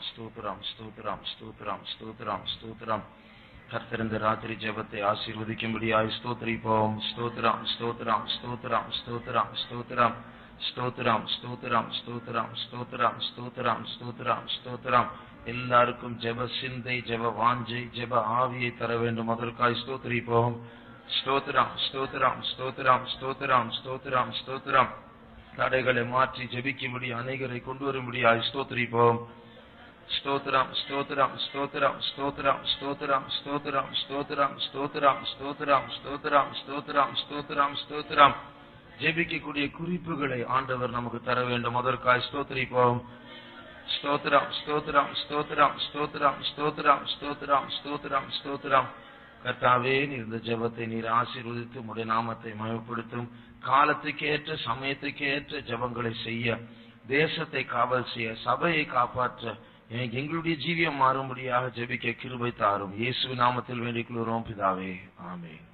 ஸ்தோத்திரம் ஸ்தோத்திரம் ஸ்தோத்திரம் ஸ்தோத்திரம் ஸ்தோத்திரம். கர்த்தர் ராத்திரி ஜெபத்தை ஆசீர்வதிக்கும்படியாய் ஸ்தோத்திரிப்போம். ஸ்தோத்திரம் ஸ்தோத்திரம் ஸ்தோத்திரம் ஸ்தோத்திரம் ஸ்தோத்திரம் ஸ்தோத்திரம் ஸ்தோத்திரம் ஸ்தோத்திரம் ஸ்தோத்திரம் ஸ்தோத்திரம் ஸ்தோத்திரம் ஸ்தோத்திரம். எல்லாருக்கும் ஜெப சிந்தை, ஜெப வாஞ்சை, ஜெப ஆவியை தர வேண்டும். அதற்காய் ஸ்தோத்திரிப்போம். ஸ்தோத்திரம் ஸ்தோத்திரம் ஸ்தோத்திரம் ஸ்தோத்திரம் ஸ்தோத்திரம் ஸ்தோத்திரம். தடைகளை மாற்றி ஜெபிக்கும்படி அநேகரை கொண்டு வரும்படியாய் ஸ்தோத்திரிப்போம். ஸ்தோத்திரம் ஸ்தோத்திரம் ஸ்தோத்திரம் ஸ்தோத்திரம் ஸ்தோத்திரம் ஸ்தோத்திரம் ஸ்தோத்திரம் ஸ்தோத்திரம் ஸ்தோத்திரம் ஸ்தோத்திரம் ஸ்தோத்திரம் ஸ்தோத்திரம் ஸ்தோத்திரம். ஜெபிக்கக்கூடிய குறிப்புகளை ஆண்டவர் நமக்கு தர வேண்டும். அதற்காய் ஸ்தோத்திரிப்போம். ஸ்தோத்திரம் ஸ்தோத்திரம் ஸ்தோத்திரம் ஸ்தோத்திரம் ஸ்தோத்திரம் ஸ்தோத்திரம் ஸ்தோத்திரம் ஸ்தோத்திரம். கர்த்தாவே, நீர் இந்த ஜெபத்தை நீர் ஆசீர்வதித்து உம்முடைய நாமத்தை மகிமைப்படுத்தும். காலத்துக்கு ஏற்ற சமயத்துக்கு ஏற்ற ஜெபங்களை செய்ய, தேசத்தை காவல் செய்ய, சபையை காப்பாற்ற, எங்களுடைய ஜீவியம் மாறும்படியாக ஜெபிக்க கிருபை தாரும். இயேசு நாமத்தில் வேண்டிக் கொள்கிறோம் பிதாவே, ஆமென்.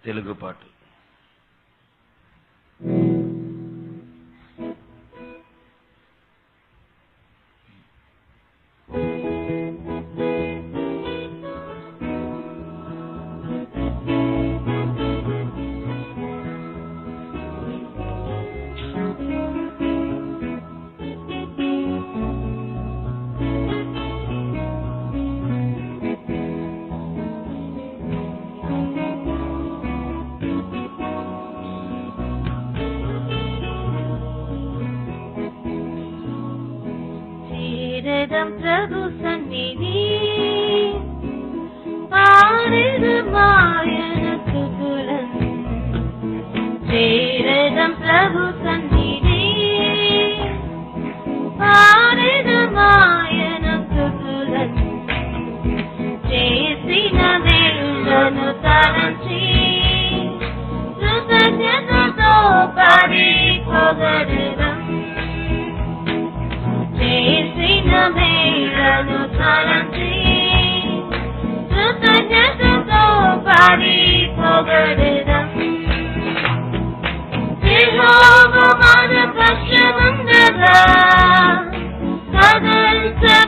தெலுங்கு பாட்டு. प्रभु सन्निधि आरदमायन तुगुलन चेरदम प्रभु सन्निधि आरदमायन तुगुलन చేసిన మేలులను తలంచి కృతజ్ఞతతో పాడి పొగడెదం. చేసిన మేలులను తలంచి కృతజ్ఞతతో పాడి పొగడెదం. యెహోవా మన పక్షముండగా కదల్చబడమెందరు.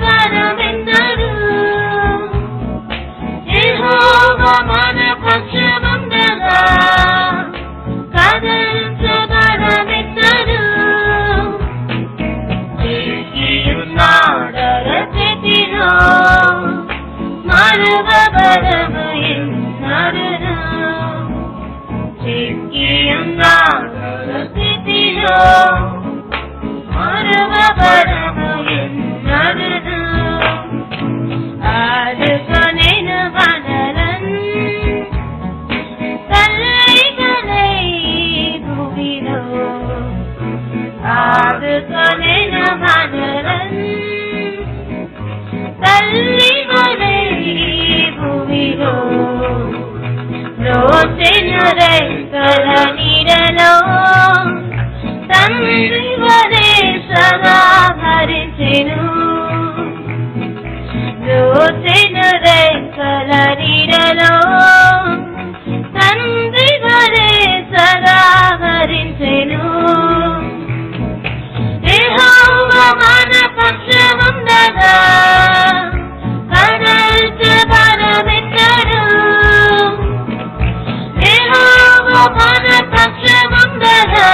యెహోవా మన పక్షముండగా కదల్చబడమెందరు. చెక్కియున్నాడరచెతిలో మరువబడము ఎన్నరును. చెక్కియున్నాడరచెతిలో మరువబడము ఎన్నరును. ఆదుకొనెను మనలను తల్లిగలై భూమిలో. ఆదుకొనెను మనలను తల్లిగలై భూమిలో. రోచెను రెక్కల నీడలో తండ్రి వలె సదా భరించెను. రోచెను రెక్కల నీడలో తండ్రి వలె సదా భరించెను. యెహోవా మన పక్షముండగా కదల్చబడమెందరు. యెహోవా మన పక్షముండగా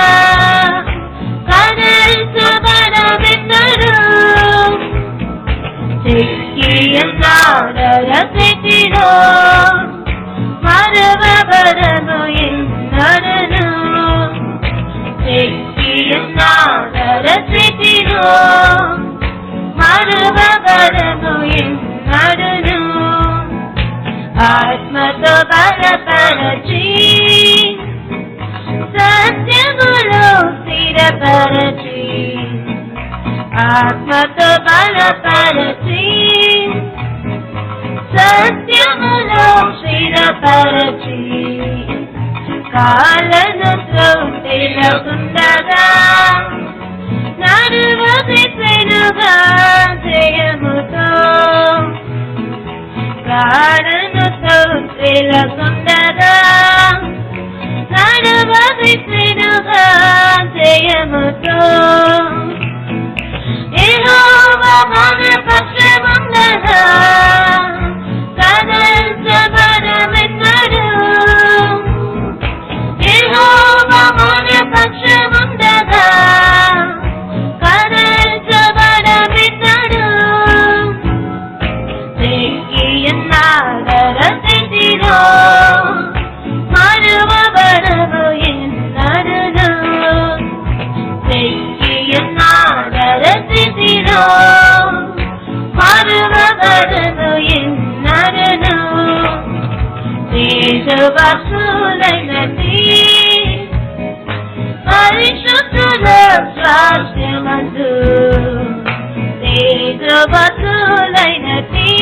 కదల్చబడమెందరు. చెక్కియున్నాడరచెతిలో మరువబడము ఎన్నరును. చెక్కియున్నాడరచెతిలో మరువబడము ఎన్నరును. ఆత్మతో బలపరచి సత్యములో స్థిరపరచి. ఆత్మతో బలపరచి సత్యములో స్థిరపరచి. కాళ్ళను త్రోటిలకుండగా నడువదిపెనుగా జయముతో. కాళ్ళను త్రోటిలకుండగా నడువదిపెనుగా చేసెనుగా జయముతో యెహోవా మన పక్షముండగా కదల్చబడమెన్నడు యెహోవా మన పక్షముండగా కదల్చబడమెన్నడు తెగియున్నాడర స్థితిలో మరువబడము ఎన్నడును తెగియున్నాడర స్థితిలో మరువబడము ఎన్నడును దేశవాసులైనది పరిశుద్ధుల స్వాస్థ్యమందు దేశవాసులైనది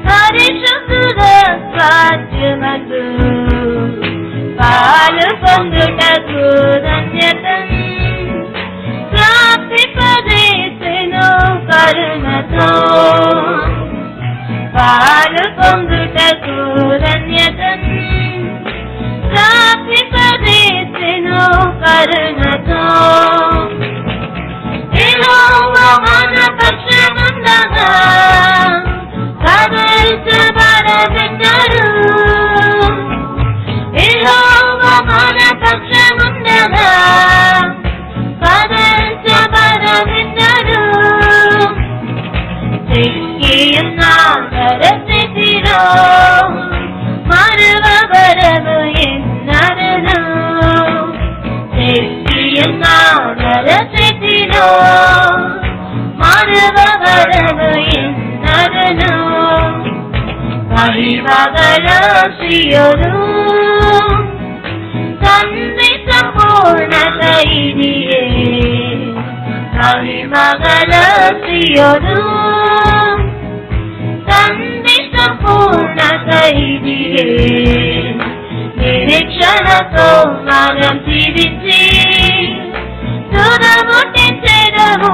పరిశుద్ధుల స్వాస్థ్యమందు పాలు పొందుటకు ధన్యతను ప్రాప్తిపజేసెను కరుణతో పాలు పొందుటకు ధన్యతను ప్రాప్తిపజేసెను కరుణతో యెహోవా మన పక్షముండగా కదల్చబడమెన్నడు యెహోవా మన పక్షముండగా కదల్చబడమెన్నడు తెగియున్నాడర స్థితిలో మరువబడము ఎన్నడును తెగియున్నాడర స్థితిలో మరువబడము ఎన్నడును మహిమగల సియోను తండ్రి సంపూర్ణత ఇదియే మహిమగల సియోను తండ్రి సంపూర్ణత ఇదియే నిరీక్షణతో మనం జీవించి తుదముట్టించెదము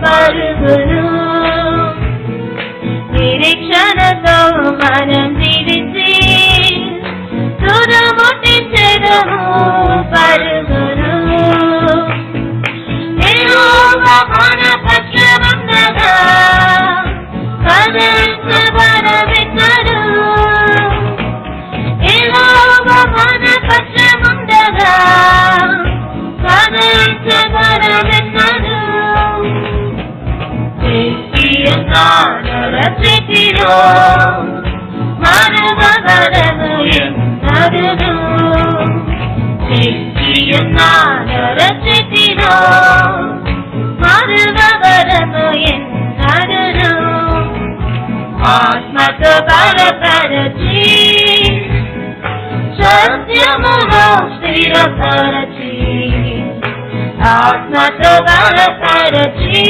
పరుగును నిరీక్షణతో మనం జీవించి తుదముట్టించెదము పరుగును యెహోవా మన పక్షముండగా కదల్చబడమెన్నడు యెహోవా మన పక్షముండగా కదల్చబడమెన్నడు తెగియున్నాడర స్థితిలో మరువబడము ఎన్నడును తెగియున్నాడర స్థితిలో మరువబడము ఎన్నడును ఆత్మతో బలపరచి సత్యములో స్థిరపరచి ఆత్మతో బలపరచి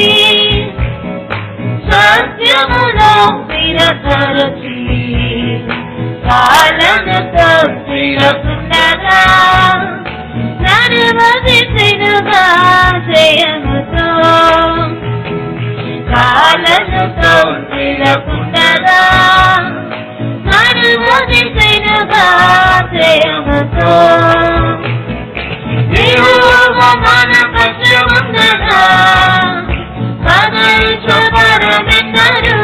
సత్యములో స్థిరపరచి కాలముతో స్థిరపుండగా నడువదిసినుగా జయముతో కాలముతో స్థిరపుండగా నడువదిసినుగా జయముతో యెహోవా మన పక్షముండగా కదల్చబడమెన్నడు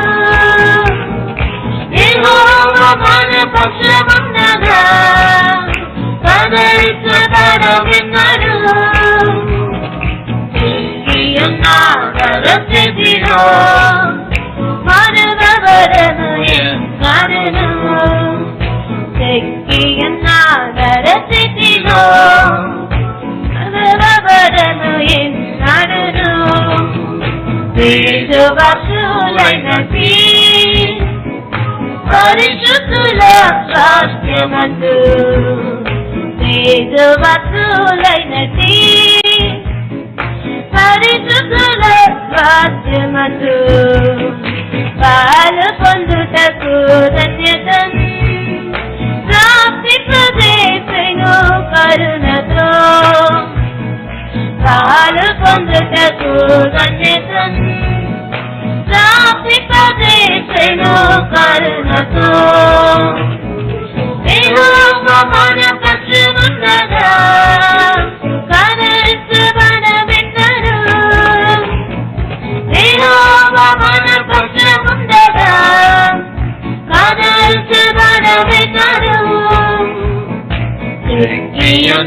యెహోవా మన పక్షముండగా కదల్చబడమెన్నడు తెగియున్నాడర స్థితిలో మరువబడము ఎన్నడును తెగియున్నాడర స్థితిలో మరువబడము ఎన్నడును దేశవాసులైనది పరిశుద్ధుల స్వాస్థ్యమందు దేశవాసులైనది పరిశుద్ధుల స్వాస్థ్యమందు పాలు పొందుటకు ధన్యతను ప్రాప్తిపజేసెను కరుణతో పాలు పొందుటకు ధన్యతను ప్రాప్తిపజేసెను కరుణతో యెహోవా మన పక్షముండగా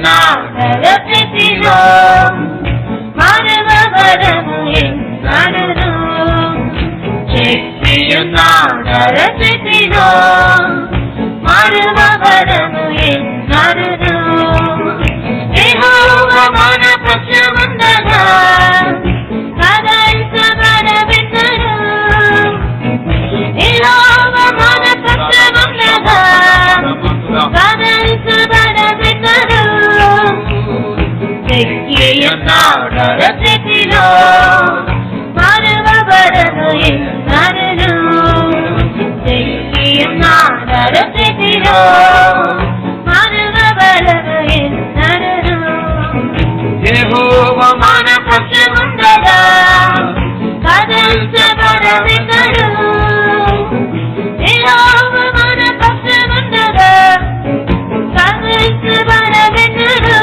ನಾಡರತಿರೋ ಮಾನವರನು ಎನ್ನರು ಶಕ್ತಿಯ ನಾಡರತಿರೋ ಮಾನವರನು ಎನ್ನರು ಯೆಹೋವ ಮನ ಪಕ್ಷವಂದನ ಕದೈಸಬರವೆನ್ನರು ಯೆಹೋವ ಮನ ಪಕ್ಷವಂದನ ಕದೈಸಬರವೆನ್ನರು ಶಕ್ತಿಯ ನಾಡರತಿರೋ ಮಾನವರನು ಎನ್ನರು ಶಕ್ತಿಯ ನಾಡರತಿರೋ ಮಾನವರನು ಎನ್ನರು ಯೆಹೋವ ಮನ ಪಕ್ಷವಂದನ ಕದೈಸಬರವೆನ್ನರು ಯೆಹೋವ ಮನ ಪಕ್ಷವಂದನ ಕದೈಸಬರವೆನ್ನರು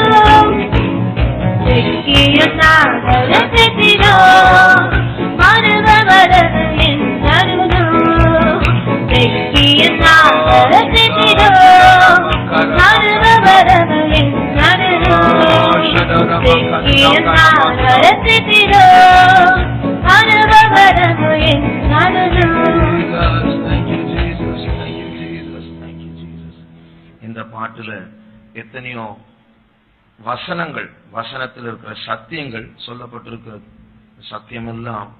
ಶಕ್ತಿಯ ನಾಡರತಿರೋ ಮಾನವರನು ಎನ್ನರು ಶಕ್ತಿಯ ನಾಡರತಿರೋ ಮಾನವರನು ಎನ್ನರು ಶಕ್ತಿಯ ನಾಡರತಿರೋ ಮಾನವರನು ಎನ್ನರು. இந்த பாட்டுல எத்தனையோ வசனங்கள், வசனத்தில் இருக்கிற சத்தியங்கள் சொல்லப்பட்டிருக்கிறது. சத்தியம் எல்லாம்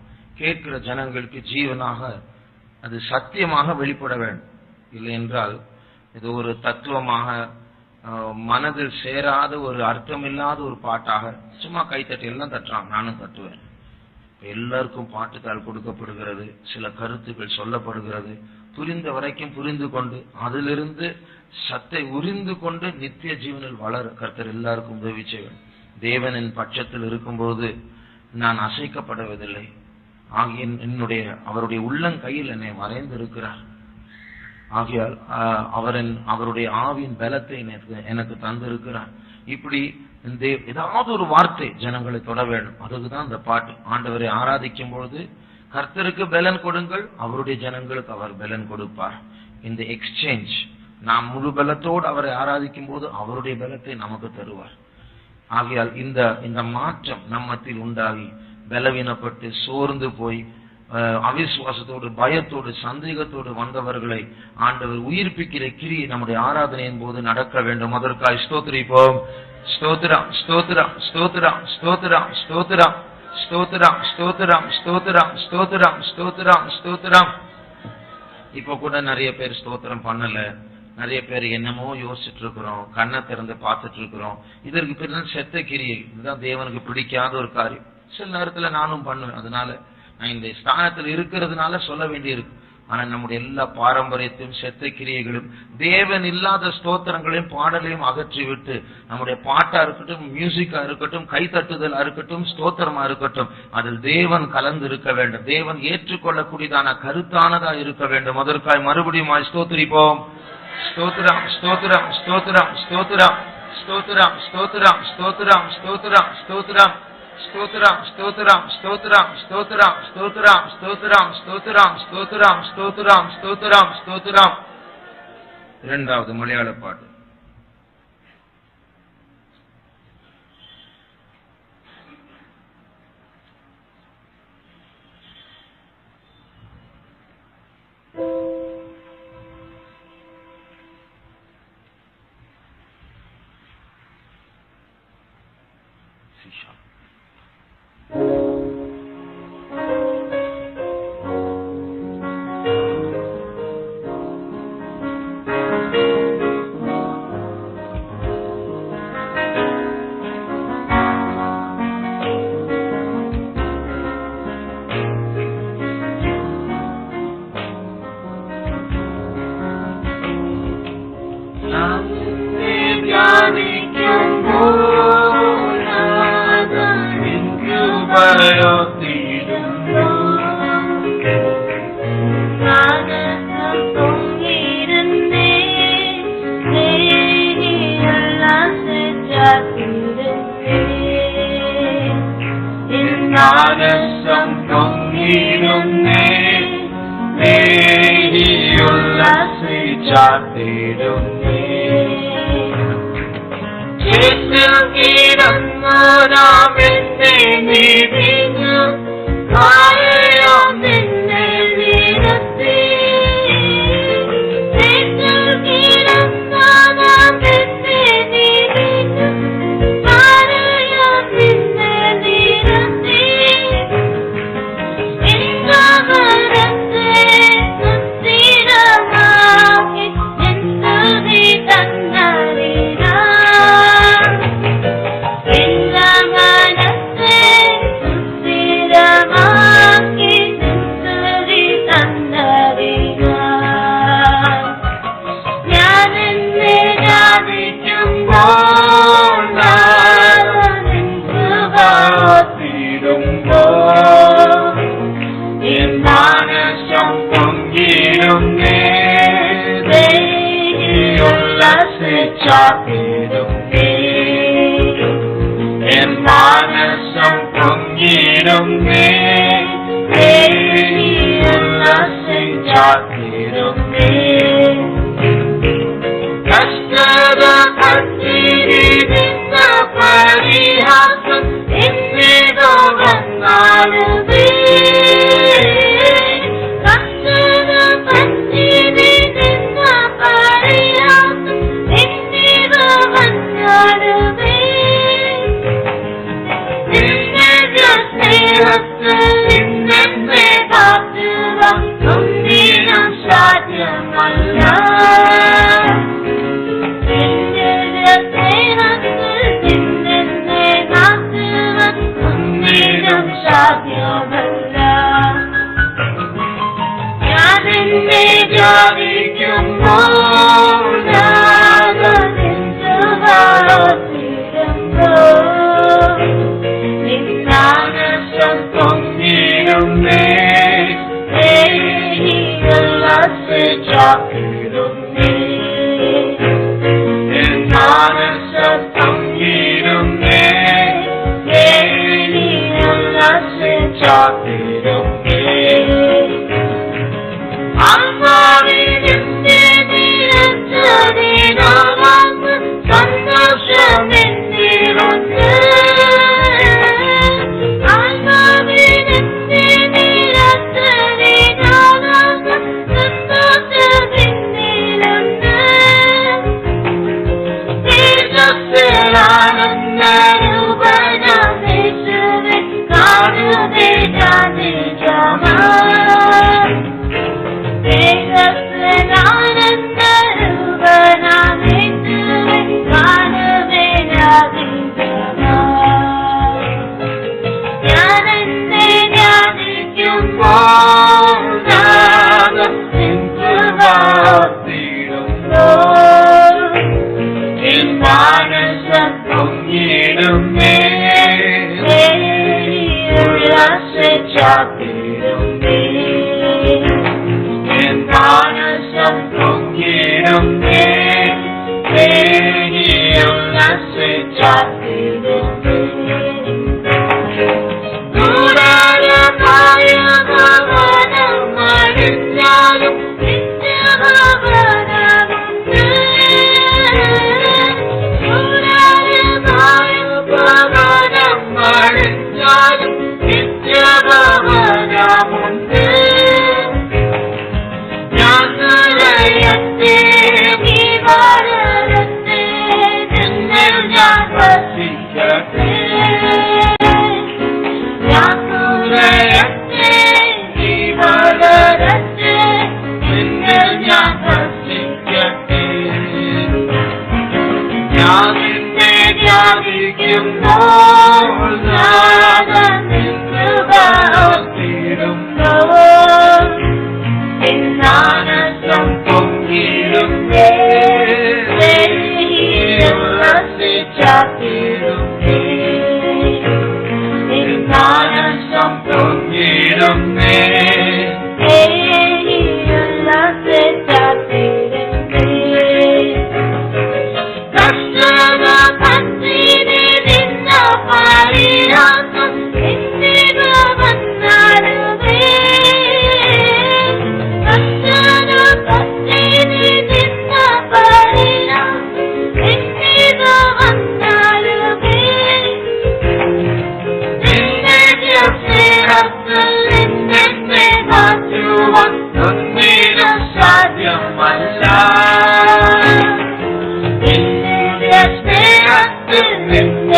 கேட்கிற ஜனங்களுக்கு ஜீவனாக அது சத்தியமாக வெளிப்பட வேண்டும். இல்லை என்றால் இது ஒரு தத்துவமாக மனதில் சேராத ஒரு அர்த்தமில்லாத ஒரு பாட்டாக சும்மா கைத்தட்டி எல்லாம் தட்டுறாங்க, நானும் தட்டுவேன். எல்லாருக்கும் பாட்டுத்தாள் கொடுக்கப்படுகிறது, சில கருத்துக்கள் சொல்லப்படுகிறது. புரிந்த வரைக்கும் புரிந்து கொண்டு அதிலிருந்து சத்தை உறிந்து கொண்டு நித்திய ஜீவனில் வளர கர்த்தர் எல்லாருக்கும் உதவி செய்வேன். தேவனின் பட்சத்தில் இருக்கும்போது நான் அசைக்கப்படுவதில்லை. ஆகிய அவருடைய உள்ளங்கையில் என்னை வரைந்திருக்கிறார். ஆகையால் அவருடைய ஆவியின் பலத்தை எனக்கு தந்திருக்கிறார். இப்படி ஏதாவது ஒரு வார்த்தை ஜனங்களை தொட வேண்டும். அதுக்குதான் இந்த பாட்டு. ஆண்டவரை ஆராதிக்கும் பொழுது கர்த்தருக்கு பலன் கொடுங்கள், அவருடைய ஜனங்களுக்கு அவர் பலன் கொடுப்பார். இந்த எக்ஸ்சேஞ்ச், நாம் முழு பலத்தோடு அவரை ஆராதிக்கும் போது அவருடைய பலத்தை நமக்கு தருவார். ஆகையால் இந்த மாற்றம் நம்மத்தில் உண்டாகி பலவீனப்பட்டு சோர்ந்து போய் அவிசுவாசத்தோடு பயத்தோடு சந்தேகத்தோடு வந்தவர்களை ஆண்டவர் உயிர்ப்பிக்கிற கிரியை நம்முடைய ஆராதனையின் போது நடக்க வேண்டும். அதற்காக ஸ்தோத்திரிப்போம். ஸ்தோத்திரம், ஸ்தோத்திரம், ஸ்தோத்திரம், ஸ்தோத்திரம், ஸ்தோத்திரம், ஸ்தோத்திரம், ஸ்தோத்திரம், ஸ்தோத்திரம், ஸ்தோத்திரம், ஸ்தோத்திரம், ஸ்தோத்திரம். இப்ப கூட நிறைய பேர் ஸ்தோத்திரம் பண்ணல. நிறைய பேர் என்னமோ யோசிச்சுட்டு இருக்கிறோம், கண்ணை திறந்து பார்த்துட்டு இருக்கிறோம். இதற்கு பிறகு செத்த கிரியை, இதுதான் தேவனுக்கு பிடிக்காத ஒரு காரியம். சில நேரத்துல நானும் பண்ணுவேன். அதனால நான் இந்த ஸ்தானத்தில் இருக்கிறதுனால சொல்ல வேண்டியிருக்கு. ஆனா நம்முடைய எல்லா பாரம்பரியத்தையும் செத்த கிரியைகளும் தேவன் இல்லாத ஸ்தோத்திரங்களையும் பாடலையும் அகற்றிவிட்டு நம்முடைய பாட்டா இருக்கட்டும், மியூசிக்கா இருக்கட்டும், கைத்தட்டுதலா இருக்கட்டும், ஸ்தோத்திரமா இருக்கட்டும், அதில் தேவன் கலந்து இருக்க வேண்டும். தேவன் ஏற்றுக்கொள்ளக்கூடியதான கருத்தானதா இருக்க வேண்டும். அதற்காக மறுபடியும் ஸ்தோத்திரிப்போம். ஸ்தோத்திரம், ஸ்தோத்திரம், ஸ்தோத்திரம், ஸ்தோத்திரம், ஸ்தோத்திரம், ஸ்தோத்திரம், ஸ்தோத்திரம், ஸ்தோத்திரம், ஸ்தோத்திரம், ஸ்தோத்திரம், ஸ்தோத்திரம், ஸ்தோத்திரம், ஸ்தோத்திரம், ஸ்தோத்திரம், ஸ்தோத்திரம், ஸ்தோத்திரம், ஸ்தோத்திரம், ஸ்தோத்திரம், ஸ்தோத்திரம், ஸ்தோத்திரம். இரண்டாவது மலையாள பாட்டு. Just Thank you.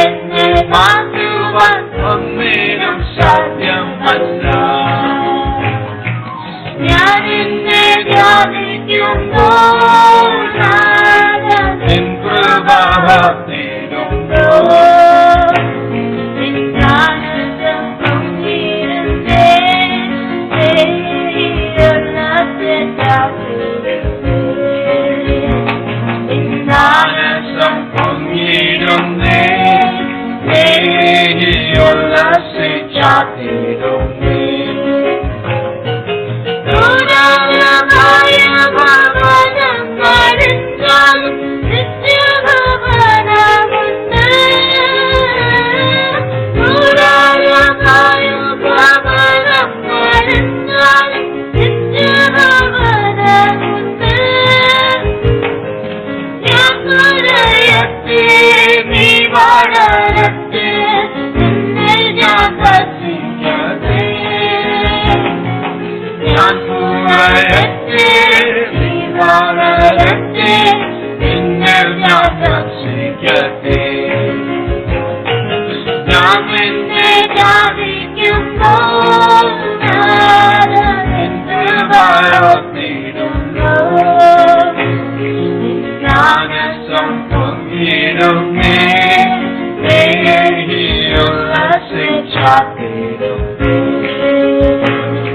എന്നെ മാറ്റുവാൻ ഒന്നിനും സാധ്യമല്ല. ഞാൻ എന്നെ ധ്യാനിക്കുമ്പോൾ നിൻ കൃപ വർദ്ധിക്കുന്നു. നിൻ ജ്ഞാനം പൊങ്ങിടുന്നേ, ഉള്ളത്തെ ചാത്തിടുന്നേ.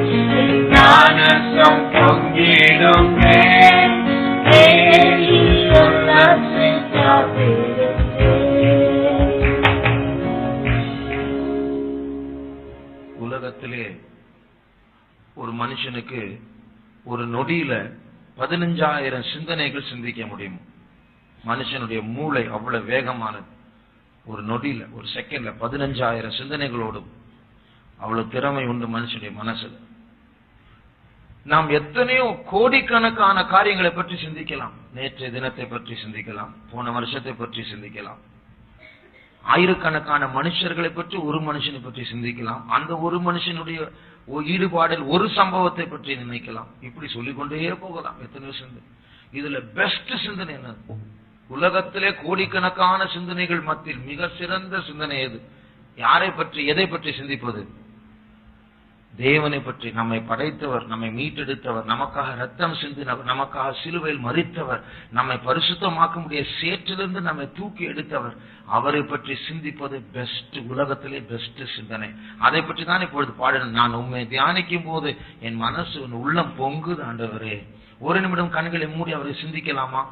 നിൻ ജ്ഞാനം പൊങ്ങിടുന്നേ, ഉള്ളത്തെ ചാത്തിടുന്നേ. உலகத்திலே ஒரு மனுஷனுக்கு ஒரு நொடியில 15,000 சிந்தனைகள் சிந்திக்க முடியும். மனுஷனுடைய மூளை அவ்வளவு வேகமானது. ஒரு நொடியில, ஒரு செகண்ட்ல 15,000 சிந்தனைகளோடும் அவ்வளவு திறமை உண்டு மனுஷனுடைய மனசுல. நாம் எத்தனையோ கோடிக்கணக்கான காரியங்களை பற்றி சிந்திக்கலாம். நேற்றைய தினத்தை பற்றி சிந்திக்கலாம், போன வருஷத்தை பற்றி சிந்திக்கலாம், ஆயிரக்கணக்கான மனுஷர்களை பற்றி ஒரு மனுஷனை பற்றி சிந்திக்கலாம், அந்த ஒரு மனுஷனுடைய ஈடுபாடில் ஒரு சம்பவத்தை பற்றி நினைக்கலாம். இப்படி சொல்லிக்கொண்டே போகலாம். எத்தனையோ சிந்தனை. இதுல பெஸ்ட் சிந்தனை என்ன? உலகத்திலே கோடிக்கணக்கான சிந்தனைகள் மத்தியில் மிக சிறந்த சிந்தனை எது? யாரை பற்றி, எதை பற்றி சிந்திப்பது? தேவனை பற்றி. நம்மை படைத்தவர், நம்மை மீட்டெடுத்தவர், நமக்காக ரத்தம் சிந்தினவர், நமக்காக சிலுவையில் மரித்தவர், நம்மை பரிசுத்தமாக்க முடிய சேற்றிலிருந்து நம்மை தூக்கி எடுத்தவர், அவரை பற்றி சிந்திப்பது பெஸ்ட், உலகத்திலே பெஸ்ட் சிந்தனை. அதை பற்றி தான் இப்பொழுது பாடணும். நான் உண்மை தியானிக்கும் போது என் மனசு உள்ளம் பொங்குது ஆண்டவரே. ஒரு நிமிடம் கண்களை மூடி அவரை சிந்திக்கலாமா?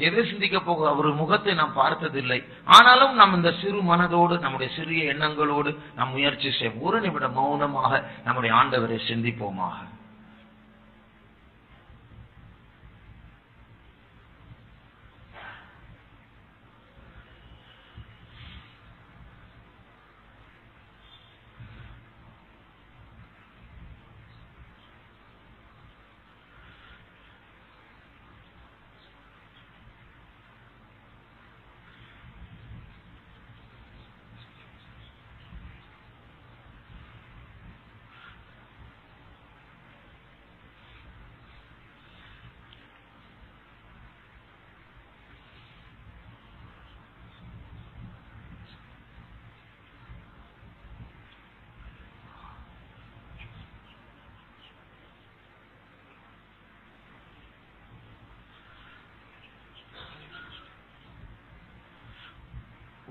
எதை சிந்திக்க போக அவர் முகத்தை நாம் பார்த்ததில்லை. ஆனாலும் நாம் இந்த சிறு மனதோடு, நம்முடைய சிறிய எண்ணங்களோடு நாம் முயற்சி செய்வோம். ஒரு நிமிடம் மௌனமாக நம்முடைய ஆண்டவரை சிந்திப்போமாக.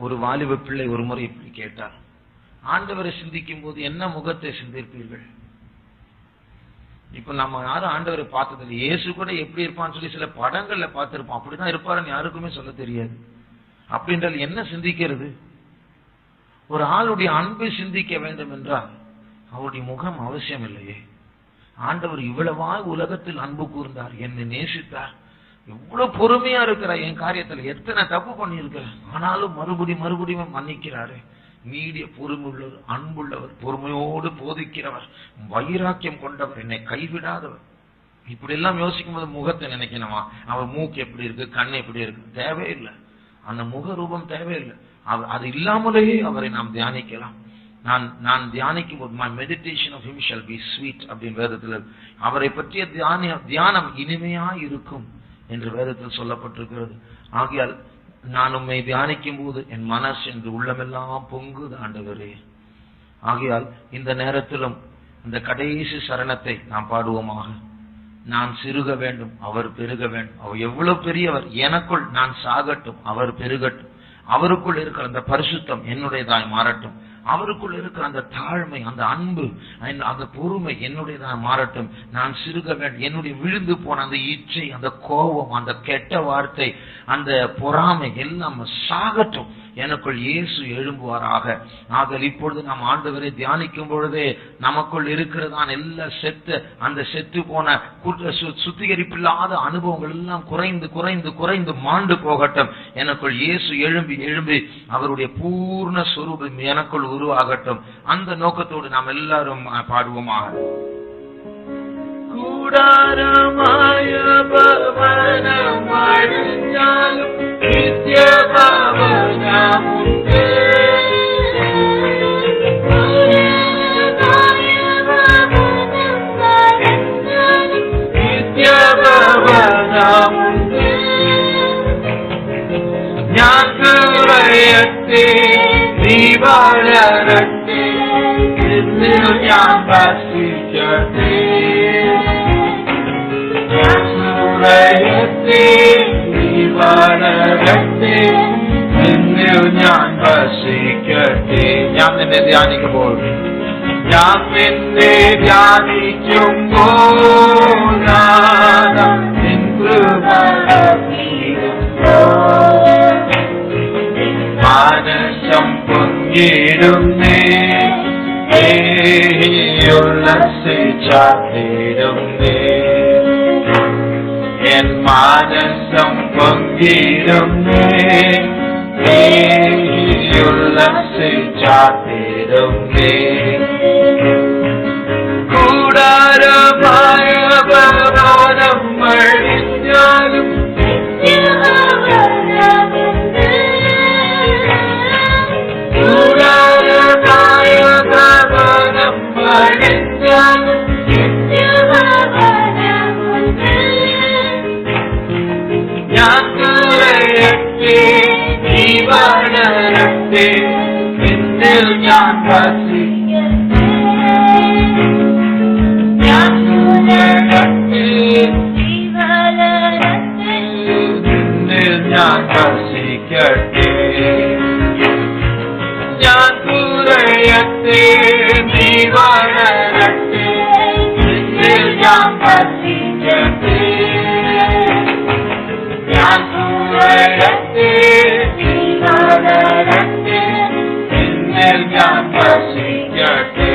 ஒரு வாலிப பிள்ளை ஒரு முறை இப்படி கேட்டார், ஆண்டவரை சிந்திக்கும் போது என்ன முகத்தை சிந்திப்பீர்கள்? இப்ப நம்ம யாரும் ஆண்டவரை பார்த்ததில்லை. இயேசு கூட எப்படி இருப்பான்னு சொல்லி சில படங்கள்ல பார்த்திருப்போம். அப்படிதான் இருப்பாருன்னு யாருக்குமே சொல்ல தெரியாது. அப்படின்றால் என்ன சிந்திக்கிறது? ஒரு ஆளுடைய அன்பை சிந்திக்க வேண்டும் என்றால் அவருடைய முகம் அவசியம் இல்லையே. ஆண்டவர் இவ்வளவா உலகத்தில் அன்பு கூர்ந்தார், என்னை நேசித்தார், எவ்வளவு பொறுமையா இருக்கிறார், என் காரியத்துல எத்தனை தப்பு பண்ணியிருக்க, ஆனாலும் மறுபடியும் மன்னிக்கிறாரு. நீடிய பொறுமை உள்ளவர், அன்புள்ளவர், பொறுமையோடு போதிக்கிறவர், வைராக்கியம் கொண்டவர், என்னை கைவிடாதவர். இப்படி எல்லாம் யோசிக்கும் போது முகத்தை நினைக்கணுமா? அவர் மூக்கு எப்படி இருக்கு, கண் எப்படி இருக்கு, தேவையில்லை. அந்த முக ரூபம் தேவையில்லை. அது இல்லாமலேயே அவரை நாம் தியானிக்கலாம். நான் தியானிக்கும் போது my meditation of him shall be sweet அப்படின்னு வேதத்தில், அவரை பற்றிய தியானம் இனிமையா இருக்கும் என்று வேதத்தில் சொல்லப்பட்டிருக்கிறது. ஆகையால் நான் உம்மை தியானிக்கும் போது என் மனசு என்று உள்ளமெல்லாம் பொங்குது ஆண்டவரே. ஆகையால் இந்த நேரத்திலும் இந்த கடைசி சரணத்தை நாம் பாடுவோமாக. நான் சிறுக வேண்டும், அவர் பெருக வேண்டும். அவர் எவ்வளவு பெரியவர், எனக்குள் நான் சாகட்டும், அவர் பெருகட்டும். அவருக்குள் இருக்கிற அந்த பரிசுத்தம் என்னுடையதாய் மாறட்டும். அவருக்குள் இருக்கிற அந்த தாழ்மை, அந்த அன்பு, அந்த பொறுமை என்னுடையதாய் மாறட்டும். நான் சிறுக வேண்டும். என்னுடைய விழுந்து போன அந்த இச்சை, அந்த கோபம், அந்த கெட்ட வார்த்தை, அந்த பொறாமை எல்லாம் சாகட்டும். எனக்குள் இயேசு எழும்புவாராக. ஆக இப்பொழுது நாம் ஆண்டவரை தியானிக்கும் பொழுதே நமக்குள் இருக்கிறதான் எல்லாம் அந்த செத்து போன சுத்திகரிப்பில்லாத அனுபவங்கள் எல்லாம் குறைந்து குறைந்து குறைந்து மாண்டு போகட்டும். எனக்குள் இயேசு எழும்பி எழும்பி அவருடைய பூர்ண சொரூபம் எனக்குள் உருவாகட்டும். அந்த நோக்கத்தோடு நாம் எல்லாரும் பாடுவோமாக. கூடாரமாய பவனம் அழிஞ்சாலும் நித்திய பவனம் உண்டு. நித்திய பவனம் உண்டு. ഞാൻ കുറയട്ടെ നീ വളരട്ടെ നിന്നിൽ ഞാൻ വസിക്കട്ടെ. ഞാൻ കുറയട്ടെ നീ വളരട്ടെ നിന്നിൽ ഞാൻ വസിക്കട്ടെ. ഞാൻ നിന്നെ ധ്യാനിക്കുമ്പോൾ നിൻ കൃപ മാനസം പൊങ്ങിടുന്നേ ഉല്ലസിച്ചാത്തിടുന്നേ. എൻ മാനസം പൊങ്ങിടുന്നേ ഉല്ലസിച്ചാത്തിടുന്നേ. കൂടാരമായ ഭവനം അഴിഞ്ഞാലും ഞാൻ കുറയട്ടെ നീ വളരട്ടെ നിന്നിൽ ഞാൻ വസിക്കട്ടെ. ഞാൻ കുറയട്ടെ നീ വളരട്ടെ നിന്നിൽ ഞാൻ വസിക്കട്ടെ. ഞാൻ കുറയട്ടെ നീ വളരട്ടെ നിന്നിൽ ഞാൻ വസിക്കട്ടെ. ഞാൻ കുറയട്ടെ നീ വളരട്ടെ നിന്നിൽ ഞാൻ വസിക്കട്ടെ.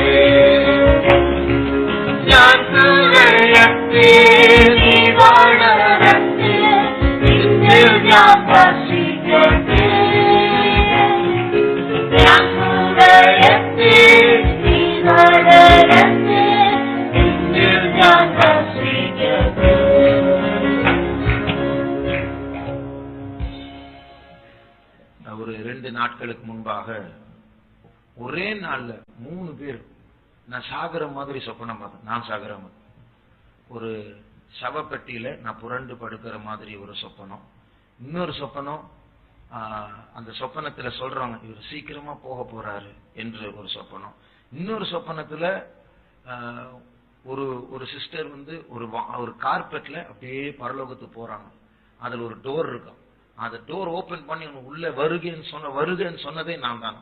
ഞാൻ കുറയട്ടെ നീ വളരട്ടെ നിന്നിൽ ഞാൻ വസിക്കട്ടെ. ഞാൻ കുറയട്ടെ നീ വളരട്ടെ നിന്നിൽ ഞാൻ വസിക്കട്ടെ. ஒரு 2 நாட்களுக்கு முன்பாக ஒரே நாள்ல 3 பேர் நான் சாகர மாதிரி சொப்பனம் பார்த்தேன். நான் சாகர மாதிரி ஒரு சவப்பெட்டியில நான் புரண்டு படுக்கிற மாதிரி ஒரு சொப்பனம். இன்னொரு சொப்பனம், அந்த சொப்பனத்துல சொல்றாங்க இவர் சீக்கிரமா போக போறாரு என்று ஒரு சொப்பனம். இன்னொரு சொப்பனத்துல ஒரு சிஸ்டர் ஒரு கார்பெட்ல அப்படியே பரலோகத்துக்கு போறாங்க. அதுல ஒரு டோர் இருக்கும். அந்த டோர் ஓபன் பண்ணி உள்ள வருகன்னு சொன்னதே நான் தான்.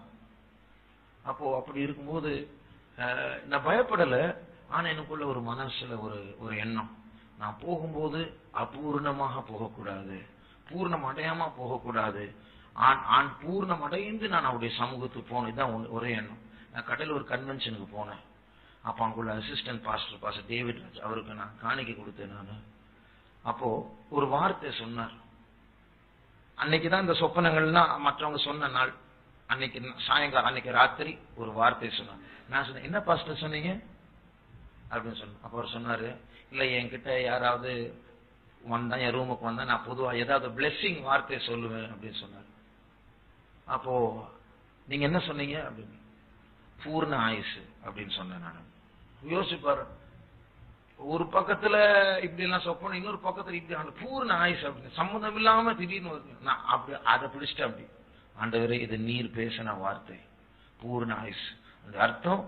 அப்போ அப்படி இருக்கும்போது நான் பயப்படல. ஆனா எனக்குள்ள ஒரு மனசுல ஒரு எண்ணம், நான் போகும்போது அபூர்ணமாக போகக்கூடாது, பூர்ணம் அடையாம போகக்கூடாது, பூர்ணம் அடைந்து நான் அவருடைய சமூகத்துக்கு போனேன். இதுதான் ஒரே எண்ணம். நான் கடையில் ஒரு கன்வென்ஷனுக்கு போனேன். அப்ப அங்குள்ள அசிஸ்டன்ட் பாஸ்டர் டேவிட் ராஜ் அவருக்கு நான் காணிக்கை கொடுத்தேன். நான் அப்போ ஒரு வார்த்தை சொன்னார். அன்னைக்குதான் இந்த சொப்பனங்கள்லாம் மற்றவங்க சொன்ன நாள். அன்னைக்கு சாயங்காலம், அன்னைக்கு ராத்திரி ஒரு வார்த்தை சொன்னார். நான் சொன்னேன், என்ன பாஸ்டர் சொன்னீங்க அப்படின்னு சொன்னேன். அப்ப அவர் சொன்னாரு, இல்ல என்கிட்ட யாராவது வந்தா, என் ரூமுக்கு வந்தா நான் பொதுவா ஏதாவது பிளெஸிங் வார்த்தை சொல்லுவேன் அப்படின்னு சொன்னார். அப்போ நீங்க என்ன சொன்னீங்க அப்படின்னு, பூர்ண ஆயுசு அப்படின்னு சொன்னேன். நான் யோசிப்பாரு, ஒரு பக்கத்துல இப்படி எல்லாம் சொப்பனம், இன்னொரு பக்கத்துல இப்படி அந்த பூர்ண ஆயுசு அப்படின்னு சம்மந்தம் இல்லாம திடீர்னு நான் அப்படி அதை பிடிச்சிட்டு அப்படி ஆண்டவரே இது நீர் பேசின வார்த்தை பூர்ண ஆயுசு. அந்த அர்த்தம்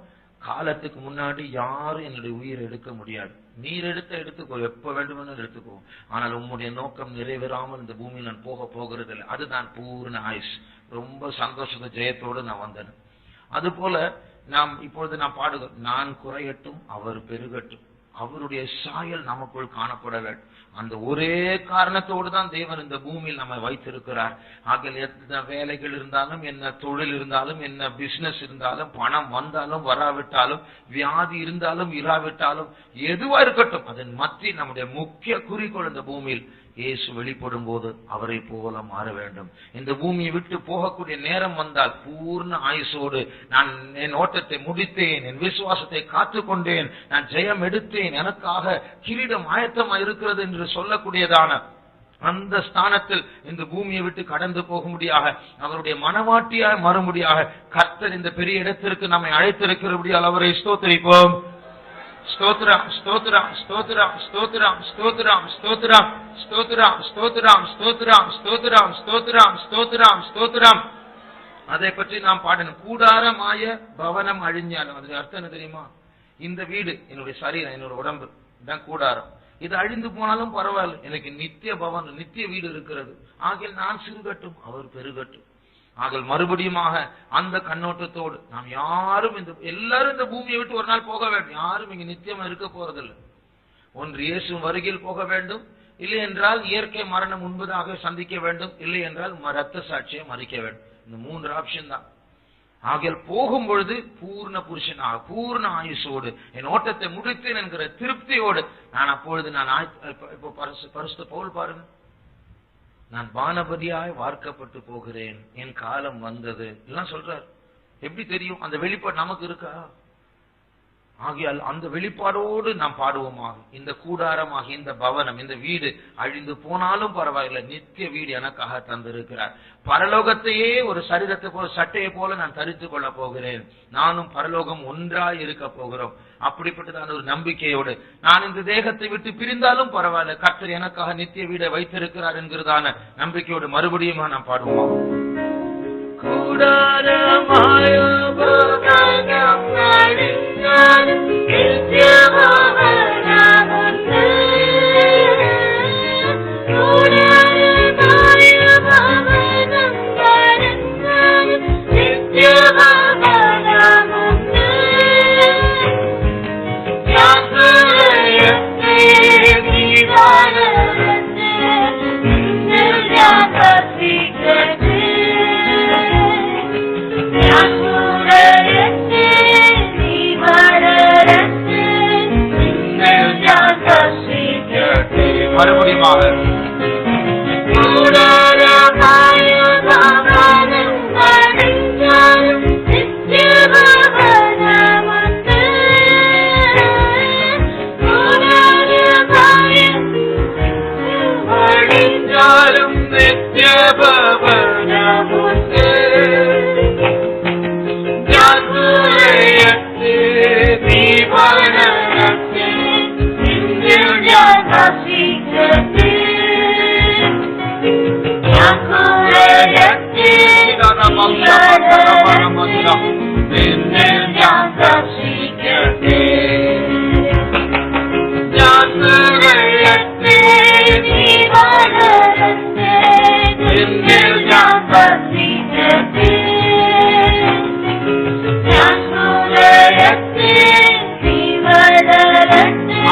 காலத்துக்கு முன்னாடி யாரும் என்னுடைய உயிரை எடுக்க முடியாது. நீர் எடுத்துக்கோ, எப்ப வேண்டுமென்னு எடுத்துக்கோ. ஆனால் உம்முடைய நோக்கம் நிறைவேறாமல் இந்த பூமியில் நான் போகிறது இல்லை. அதுதான் பூர்ண ஆயுஷ். ரொம்ப சந்தோஷத்தை ஜெயத்தோடு நான் வந்தேன். அது போல இப்பொழுது நாம் பாடுகிறோம், நான் குறையட்டும் அவர் பெருகட்டும், அவருடைய சாயல் நமக்குள் காணப்பட வேண்டும். அந்த ஒரே காரணத்தோடு தான் தேவன் இந்த பூமியில் நம்மை வைத்திருக்கிறார். ஆகிய என்ன வேலைகள் இருந்தாலும், என்ன தொழில் இருந்தாலும், என்ன பிசினஸ் இருந்தாலும், பணம் வந்தாலும் வராவிட்டாலும், வியாதி இருந்தாலும் இராவிட்டாலும், எதுவா இருக்கட்டும், அதன் மத்திய நம்முடைய முக்கிய குறிக்கோள் இந்த பூமியில் இயேசு வெளிப்படும் போது அவரை போல மாற வேண்டும். இந்த பூமியை விட்டு போகக்கூடிய நேரம் வந்தால் பூர்ண ஆயுசோடு நான் என் ஓட்டத்தை முடித்தேன், என் விசுவாசத்தை காத்துக்கொண்டேன், நான் ஜெயம் எடுத்தேன், எனக்காக கிரீடம் ஆயத்தமா இருக்கிறது என்று சொல்லக்கூடியதான அந்த ஸ்தானத்தில் இந்த பூமியை விட்டு கடந்து போக முடியாக, அவருடைய மனவாட்டியாய் மறுபடியாக கர்த்தர் இந்த பெரிய இடத்திற்கு நம்மை அழைத்திருக்கிறபடியால் அவரை ஸ்தோத்திரிப்போம். ஸ்தோத்திரம் ஸ்தோத்திரம் ஸ்தோத்திரம் ஸ்தோத்திரம் ஸ்தோத்திரம் ஸ்தோத்திரம் ஸ்தோத்திரம் ஸ்தோத்திரம் ஸ்தோத்திரம் ஸ்தோத்திரம் ஸ்தோத்திரம் ஸ்தோத்திரம் ஸ்தோத்திரம். அதை பற்றி நாம் பாடணும். கூடாரமாய பவனம் அழிஞ்சாலும், அதுக்கு அர்த்தம் என்ன தெரியுமா? இந்த வீடு என்னுடைய சரீரம், என்னோட உடம்பு தான் கூடாரம். இது அழிந்து போனாலும் பரவாயில்ல, எனக்கு நித்திய பவன் நித்திய வீடு இருக்கிறது. ஆகிய நான் சிறுகட்டும் அவர் பெருகட்டும். ஆகல் மறுபடியுமாக அந்த கண்ணோட்டத்தோடு நாம் யாரும் எல்லாரும் இந்த பூமியை விட்டு ஒரு நாள் போக வேண்டும். யாரும் இங்க நித்தியமா இருக்க போறதில்லை. ஒன்று இயேசு வருகையில் போக வேண்டும், இல்லை என்றால் இயற்கை மரணம் முன்பதாக சந்திக்க வேண்டும், இல்லை என்றால் ரத்த சாட்சியை மறிக்க வேண்டும். இந்த 3 ஆப்ஷன் தான். ஆகியால் போகும் பொழுது பூர்ண புருஷனாக பூர்ண ஆயுசோடு என் ஓட்டத்தை முடித்தேன் என்கிற திருப்தியோடு நான் அப்பொழுது இப்போ பரிசுத்த பவுல் பாருங்க, நான் பானபதியாய் வார்க்கப்பட்டு போகிறேன், என் காலம் வந்தது எல்லாம் சொல்றார். எப்படி தெரியும்? அந்த வெளிப்பாடு நமக்கு இருக்கா? ஆகியால் அந்த வெளிப்பாடோடு நாம் பாடுவோமாக. இந்த கூடாரமாக இந்த பவனம் இந்த வீடு அழிந்து போனாலும் பரவாயில்லை, நித்திய வீடு எனக்காக தந்திருக்கிறார். பரலோகத்தையே ஒரு சரீரத்தை போல சட்டையை போல நான் தரித்துக் கொள்ள போகிறேன். நானும் பரலோகம் ஒன்றாய் இருக்க போகிறோம். அப்படிப்பட்டதான ஒரு நம்பிக்கையோடு நான் இந்த தேகத்தை விட்டு பிரிந்தாலும் பரவாயில்ல, கர்த்தர் எனக்காக நித்திய வீடை வைத்திருக்கிறார் என்கிறதான நம்பிக்கையோடு மறுபடியும் நாம் பாடுவோம். கூடாரமாய பவனம் அழிஞ்சாலும் நித்திய பவனம் உண்டு. கூடாரமாய பவனம் அழிஞ்சாலும் நித்திய பவனம் உண்டு. யாத்திரையத்தை நீ வாழவந்து ஞாபகத்திற்கு மறுபடியுமாக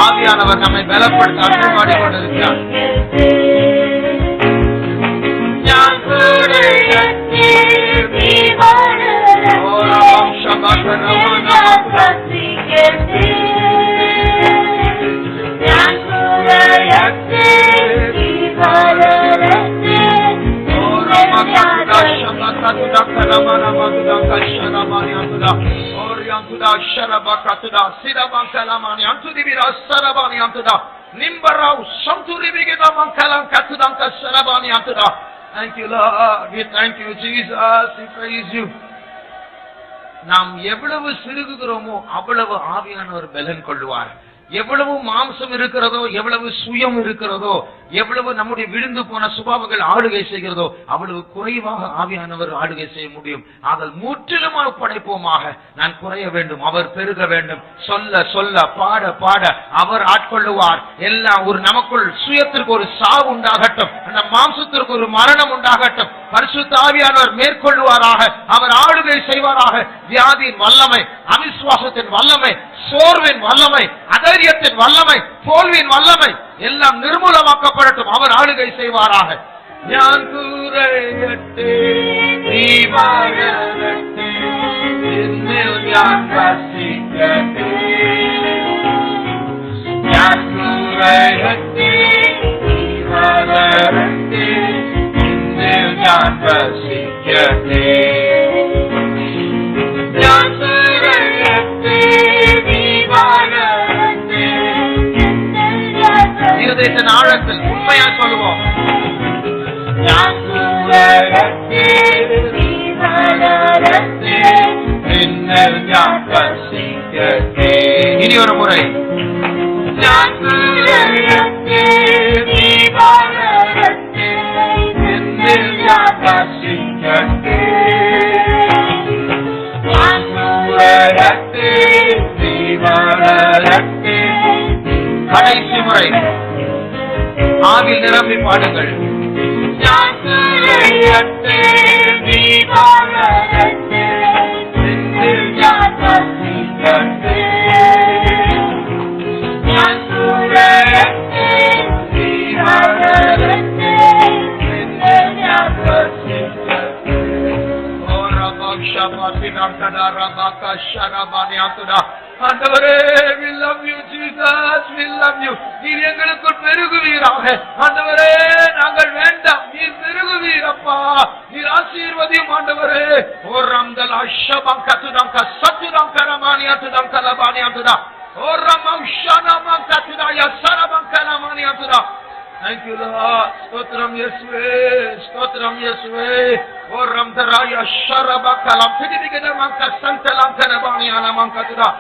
ஆவியானவர் நம்மை பலப்படுத்த அருள்பாடி கொண்டிருக்கிறார். Thank you, Lord. We thank you, Jesus. We praise you. நாம் எவ்வளவு சிறுகுகிறோமோ அவ்வளவு ஆவியானவர் பலன் கொள்வார். எவ்வளவு மாம்சம் இருக்கிறதோ, எவ்வளவு சுயம் இருக்கிறதோ, எவ்வளவு நம்முடைய விழுந்து போன சுபாவங்கள் ஆளுகை செய்கிறதோ, அவ்வளவு குறைவாக ஆவியானவர் ஆளுகை செய்ய முடியும். ஆதல் முற்றிலுமாக படைப்போமாக. நான் குறைய வேண்டும், அவர் பெருக வேண்டும். சொல்ல சொல்ல, பாட பாட அவர் ஆட்கொள்ளுவார். எல்லாம் ஒரு நமக்குள் சுயத்திற்கு ஒரு சாவு உண்டாகட்டும், அந்த மாம்சத்திற்கு ஒரு மரணம் உண்டாகட்டும். பரிசுத்த ஆவியானவர் மேற்கொள்வாராக, அவர் ஆளுகை செய்வாராக. வியாதியின் வல்லமை, அவிசுவாசத்தின் வல்லமை, சோர்வின் வல்லமை, அதைரியத்தின் வல்லமை, தோல்வியின் வல்லமை எல்லாம் நிர்மூலமாக்கப்படட்டும். அவர் ஆளுகை செய்வாராக. ஞான் கூரையட்டே நீ வாழட்டே, என்னில் ஞான் வசிக்கட்டே. ஞான் கூரையட்டே நீ வாழட்டே, என்னில் ஞான் வசிக்கட்டே. ஞான் கூரையட்டே நீ வாழட்டே. இருதயத்தின் ஆழத்தில் உண்மையா சொல்லுவோம். இனி ஒரு முறை. கடைசி முறை ஆவில் நிரம்பி பாடுங்கள். ஆண்டவரே, we love you Jesus, we love you. நீர் எங்களுக்குள் பெருகுவீராக. ஆண்டவரே, நாங்கள் வேண்டாம், நீர் பெருகுவீரப்பா. நீர் ஆசீர்வதியும் ஆண்டவரே. ஓரம் தல ஷபம் கத்துதம் கசத்துதம் கரமானியத்துதம் கலபானியத்துதா. ஓரம் ஷனமம் கத்துதா யசரமம் கலமானியத்துதா. Thank you Lord. ஸ்தோத்திரம் இயேசுவே, ஸ்தோத்திரம் இயேசுவே. ஓரம் தராய ஷரப கலம் பிடிபிகதம் கசந்தலம் கலபானியனம் கத்துதா.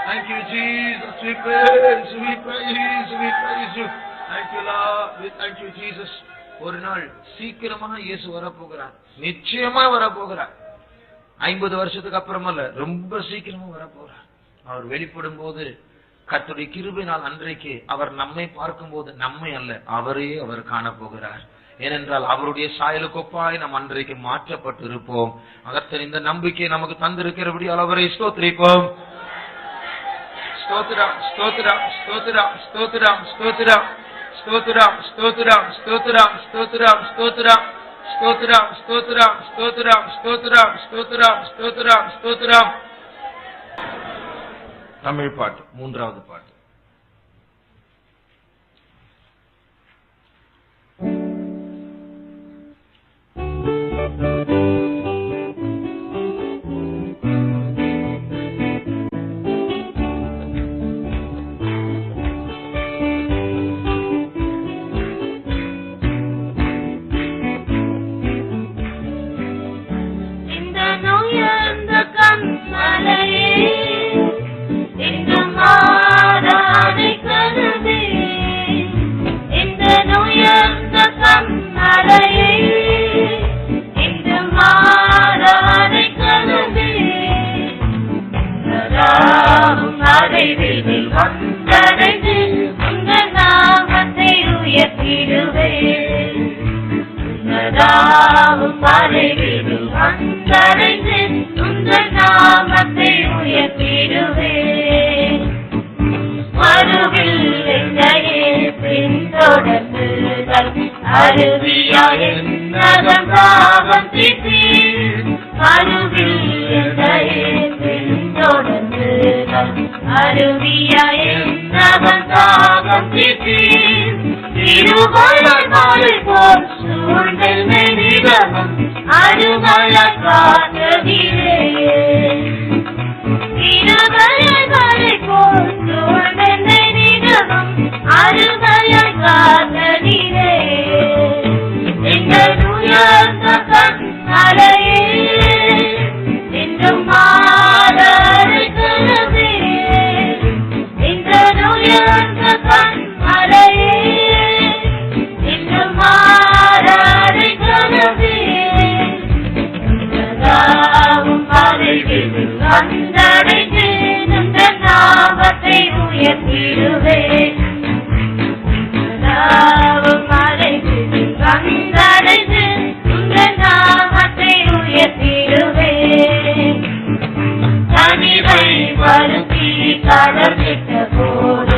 Thank you Jesus, we praise, we praise, we praise you. Thank you Lord, we thank you Jesus. ஒரு நாள் சீக்கிரமாக இயேசு வரப்போகிறார், நிச்சயமா வரப்போகிறார். 50 வருஷத்துக்கு அப்புறம் அல்ல, ரொம்ப சீக்கிரமா வரப்போகிறார். அவர் வெளிப்படும் போது கர்த்தருடைய கிருபையினால் அன்றைக்கு அவர் நம்மை பார்க்கும் போது நம்மை அல்ல, அவரையே அவர் காண போகிறார். ஏனென்றால் அவருடைய சாயலுக்கு ஒப்பாய் நாம் அன்றைக்கு மாற்றப்பட்டு இருப்போம். கர்த்தர் இந்த நம்பிக்கை நமக்கு தந்திருக்கிறபடியால் அவரை ஸ்தோத்திரிப்போம். ஸ்தோத்திரம், ஸ்தோத்திரம், ஸ்தோத்திரம், ஸ்தோத்திரம், ஸ்தோத்திரம், ஸ்தோத்திரம், ஸ்தோத்திரம், ஸ்தோத்திரம், ஸ்தோத்திரம், ஸ்தோத்திரம், ஸ்தோத்திரம், ஸ்தோத்திரம், ஸ்தோத்திரம், ஸ்தோத்திரம், ஸ்தோத்திரம், ஸ்தோத்திரம், ஸ்தோத்திரம். தமிழ் பாட்டு, 3வது பாட்டு. Hallelujah. விரைவில் வந்தடைந்து உந்தன் நாமத்தை உயர்த்திடுவேன். வந்தடைந்து உந்தன் நாமத்தை உயர்த்திடுவேன். தனிமை வருத்தி கடலிட்ட போது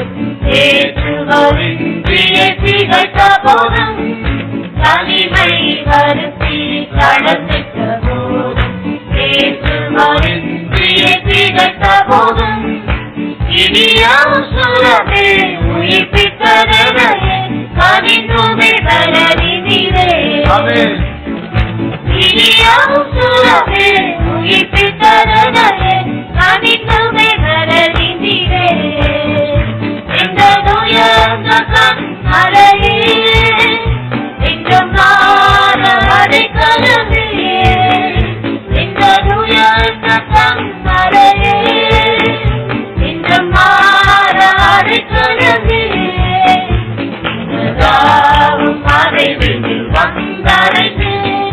ஏற்றுவரின்றிய திகழ்த்த போதும் தனிமை வருத்தி கடலிட்ட போதும் ஏற்றுவரின்றிய திகழ்த்த போதும் இனியாவும் சுரமே உயிர்ப்பித்தனவே கனிந்துமே பலனிதிரே. இனியாவும் சுரமே உயிர்ப்பித்தனவே கனிந்துமே பலனிதிரே. இந்த நோயந்த கண்மலையே எங்கும் நாட அடைக்கலமே. இந்த நோயந்த கண்மலையே எங்கும் நாட அடைக்கலமே. மறைவில் வந்தடைந்து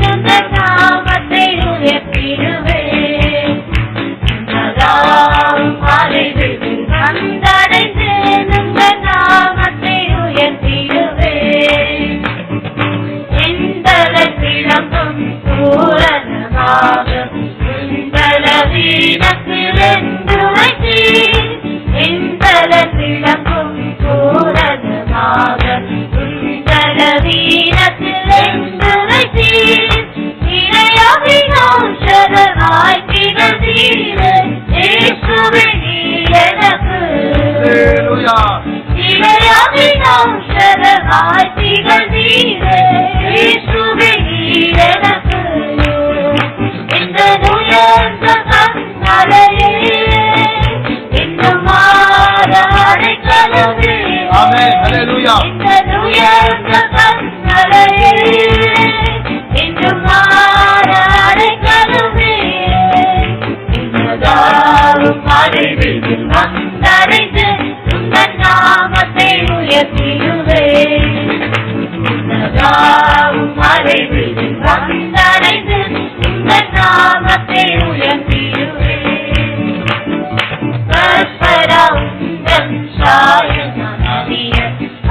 உந்தன் நாமத்தை உயர்த்திடுவேன். மறைவில் வந்தடைந்து உந்தன் நாமத்தை உயர்த்திடுவேன். எந்தலை விளம்பும் பூரணமாக உந்தல வீணத்தில் என்றுரைத்தி. எந்தலை விளம்பும் பூரணமாக உந்தல வீணத்தில் என்றுரைத்தி. இணையாவினோஷதமாய் திகழ்ந்தீர இயேசுவே நீர் எனக்கு. இணையாவினோஷதமாய் திகழ்ந்தீர இயேசுவே நீர் எனக்கு. இந்த உயர்ந்த கண்மலையே இன்னும் மாற அடைக்கலமே. இந்த உயர்ந்த கண்மலையே இன்னும் மாற அடைக்கலமே. மறைவில் வந்தடைந்து உந்தன் நாமத்தை உயர்த்திடுவேன். மறைவில் வந்தடைந்து உந்தன் நாமத்தை உயர்த்திடுவேன். கற்பரா உந்தன் சாயனறிய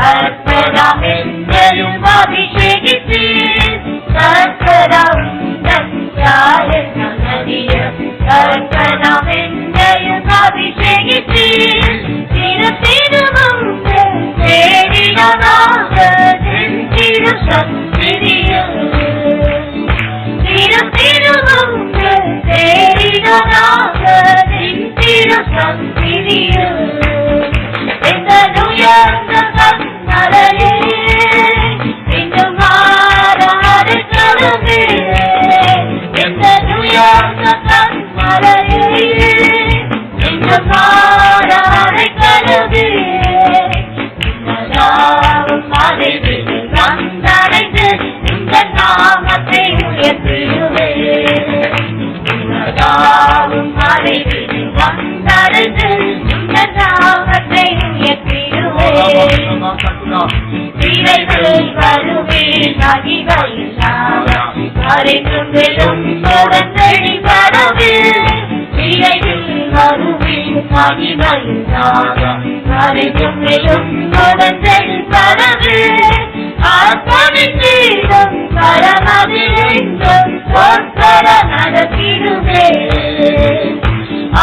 அற்பரா என்றையும் அபிஷேகித்தீர். கற்பரா உந்தன் சாயனறிய அற்பரா என்றையும் அபிஷேகித்தீர். திருத்திருமும் தேடினாக திரு சத்திரியம். திருத்திருமும் தேடினாக திரு சத்திரியம். இந்த உயர்ந்த கண்மலையே இன்னும் மாற அடைக்கலமே. இந்த உயர்ந்த கண்மலையே இன்னும் மாற அடைக்கலமே. மறைவில் வந்தடைந்து உந்தன் நாமத்தை உயர்த்திடுவேன். மறைவில் வந்தடைந்து உந்தன் நாமத்தை உயர்த்திடுவேன். விரைவில் வருவேன் அகிலையில்லாத மறைக்கும் வெறும் தொடர்ந்தடி பரவே. விரைவில் வருவேன் அகிலையில்லாத மறைக்கும் வெறும் தொடர்ந்தடி பரவே. அர்ப்பணித்தீரும் பரமதிலெங்கும் சொற்கர நடத்திடுவேன்.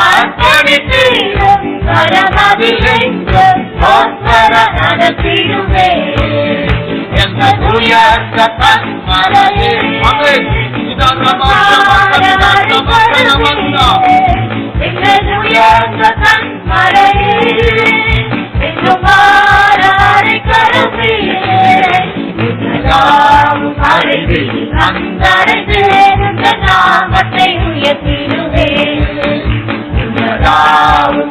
அர்ப்பணித்தீரும் பரமதிலெங்கும் சொற்கர நடத்திடுவேன். எந்த உயர்ந்த கண்மலையே எந்த உயர்ந்த கண்மலையே இன்னும் மாற அடைக்கலமே. மறைவில் வந்தடைந்து உந்தன் நாமத்தை உயர்த்திடுவேன்.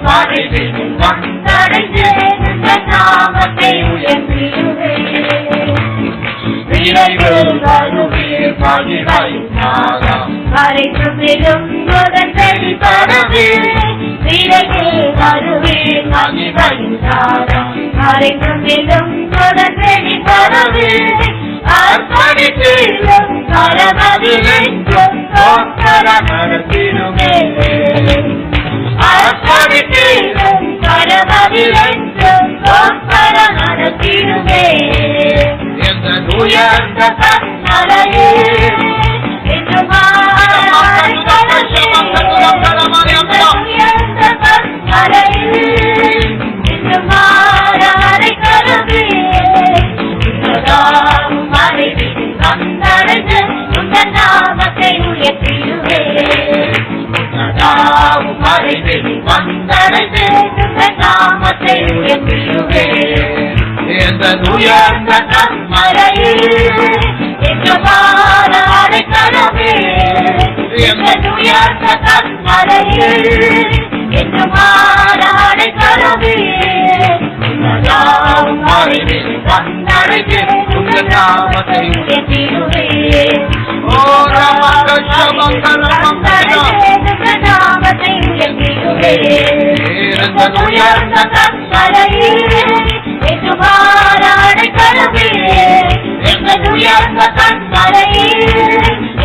மறைவில் வந்தடைந்து உந்தன் நாமத்தை உயர்த்திடுவேன். விரைவில் வருவேன் மகிமையினாக மறைக்கும் வெறும் தொடர்ந்தடி பரவே. விரைவில் வருவேன் மகிமையினாக மறைக்கும் வெறும் தொடர்ந்தடி பரவே. அர்ப்பணித்தேன் கரமதிலெங்கும் தோற்றரம் நடத்திடுமே அர்ப்பணித்தேன் கரமதிலெங்கும் தோற்றரம் நடத்திடுமே எந்த உயர்ந்த கண்மலையே என்று மாறாய் கருவே வந்தடைந்து உங்கள் நாமத்தை உயர்த்திடுவே வந்தடைந்து உங்கள் நாமத்தை உயர்த்திடுவே எந்த உயர்ந்த கண்மலையே என்று மாறாய் கருவே எந்த உயர்ந்த கண்மலையே என்று மாறாய் கருவே வந்தடைந்து உங்கள் நாமத்தை உயர்த்திடுவே ஓ நாமத்தை உயர்த்திடுவே உயர்ந்த கண்மலையே என்று மாறாய் கருவே எங்கள் உயர்ந்த கண்மலையே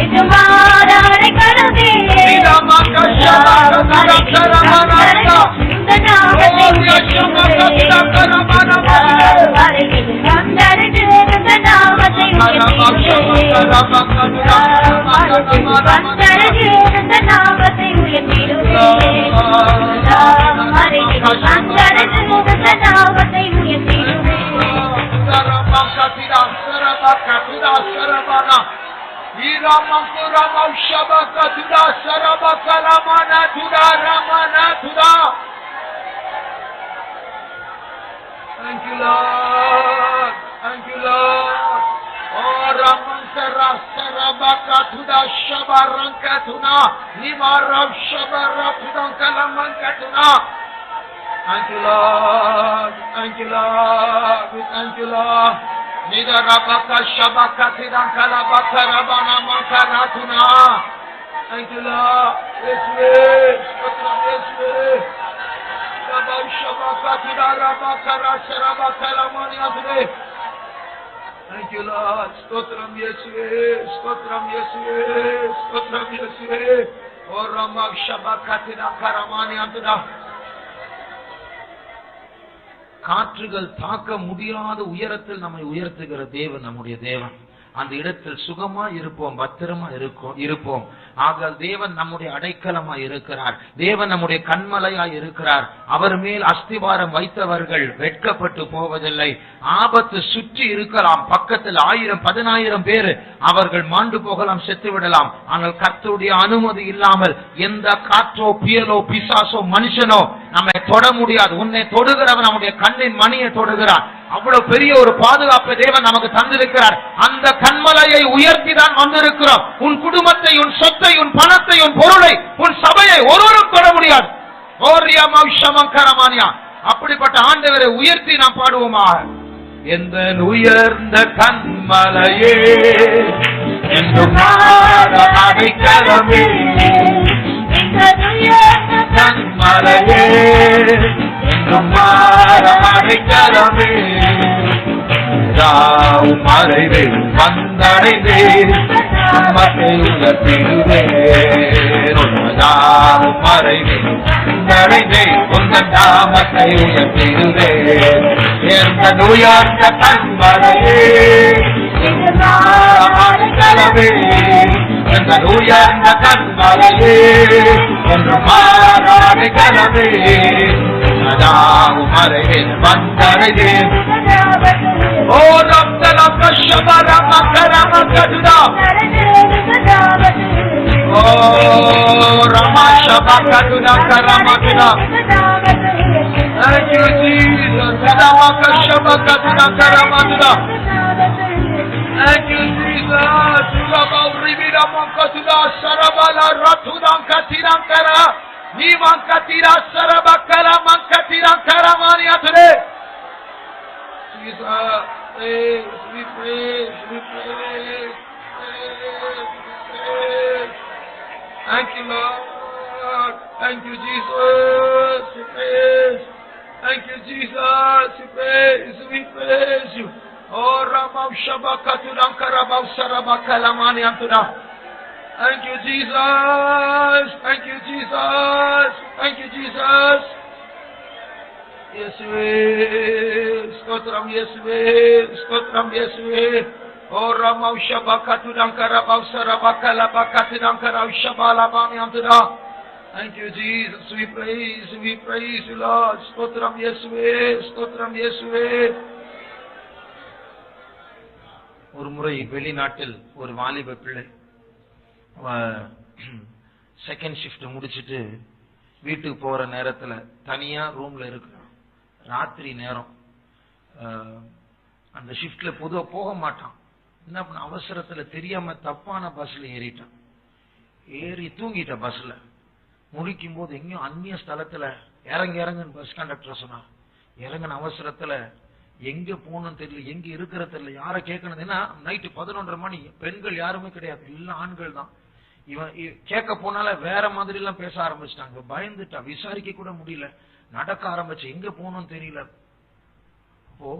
என்று மாறாய் கருவே Thank you, Lord. Thank you, Lord. Oh, Ramankara Sarabakatuna Shabarankatuna Nimarab Shabaraputankalamakatuna. Thank you, Lord. Thank you, Lord. We thank you, Lord. Nidarabaka Shabakatidankalabakarabana Makaratuna. Thank you, Lord. Yes, yes. Yes, yes. Thank you, Lord. Stotram Yesue, Stotram Yesue, Stotram Yesue. Oh, Ramak Shabakatina Karamani Antuda. காற்றுகள் தாக்க முடியாத உயரத்தில் நம்மை உயர்த்துகிற தேவன் நம்முடைய தேவன். அந்த இடத்தில் சுகமா இருப்போம், பத்திரமா இருப்போம். ஆக தேவன் நம்முடைய அடைக்கலமா இருக்கிறார். தேவன் நம்முடைய கண்மலையா இருக்கிறார். அவர் மேல் அஸ்திவாரம் வைத்தவர்கள் வெட்கப்பட்டு போவதில்லை. ஆபத்து சுற்றி இருக்கலாம், பக்கத்தில் 1000 10,000 பேர் அவர்கள் மாண்டு போகலாம், செத்து விடலாம். ஆனால் கர்த்தருடைய அனுமதி இல்லாமல் எந்த காற்றோ புயலோ பிசாசோ மனுஷனோ நம்மை தொட முடியாது. உன்னை தொடுகிறவன் நம்முடைய கண்ணின் மணியை தொடுகிறான். அவ்வளவு பெரிய ஒரு பாதுகாப்பை தேவன் நமக்கு தந்திருக்கிறார். அந்த கண்மலையை உயர்த்தி தான் வந்திருக்கிறோம். உன் குடும்பத்தை, உன் சொத்தை, உன் பணத்தை, உன் பொருளை, உன் சபையை ஒருவரும் தொட முடியாது. அப்படிப்பட்ட ஆண்டவரை உயர்த்தி நாம் பாடுவோமாக. எந்த உயர்ந்த கண்மலையே என்று அடைக்கலமே கண்மலையே அடைக்கலமே மறைவே வந்தடைவே மறை உயர்த்திடுவே மறைவே வந்தடைவே உங்கள் நாமத்தை உயர்த்திடுவே எந்த உயர்ந்த கண்மலையே அடைக்கலமே எந்த உயர்ந்த கண்மலையே என்று அடைக்கலமே மறைவில் வந்தடைவே ஓ ரப்தலக ஷபரமகரமகதுதா ஓ ரமஷபகதுதா கரமகதுதா. Thank you, Jesus. Sadamaka shabakaduna karamaduna. Thank you, Jesus. Sulabauribira makaduna sarabala ratuna katirankara. Nivankatira sarabakala mankatirankara maniatune. Jesus, praise, we praise, we praise, praise. Thank you, Lord. Thank you, Jesus. We praise. Thank you, Jesus. We praise you. Oh Ramav Shabakaturam Karabav Sarabakalamani Antuda. Thank you, Jesus. Thank you, Jesus. Thank you, Jesus. Yeswe, Stotram Yeswe, Stotram Yeswe. Oh Ramav Shabakaturam Karabav Sarabakalabakaturam Karav Shabalabani Antuda. Thank you, Jesus. We praise you, Lord. Stotram Yeswe, Stotram Yeswe. ஒரு முறை வெளிநாட்டில் ஒரு வாலிப பிள்ளை second shift முடிச்சிட்டு வீட்டுக்கு போற நேரத்துல தனியா ரூம்ல இருக்கிறான். ராத்திரி நேரம். அந்த ஷிஃப்ட்ல பொதுவா போக மாட்டான். என்ன பண்ண, அவசரத்துல தெரியாம தப்பான பஸ்ல ஏறிட்டான். ஏறி தூங்கிட்ட பஸ்ல. முடிக்கும் போது எங்கேயும் அந்நிய ஸ்தலத்துல இறங்குன்னு பஸ் கண்டக்டர் சொன்னார். இறங்கின அவசரத்துல எங்க போகணும்னு தெரியல, எங்க இருக்கிற தெரியல, யார கேட்கணும். ஏன்னா நைட்டு 11:30 மணி. பெண்கள் யாருமே கிடையாது, எல்லாம் ஆண்கள் தான். இவன் கேட்க போனால வேற மாதிரி எல்லாம் பேச ஆரம்பிச்சிட்டாங்க. பயந்துட்டா, விசாரிக்க கூட முடியல. நடக்க ஆரம்பிச்சு, எங்க போகணும்னு தெரியல. அப்போ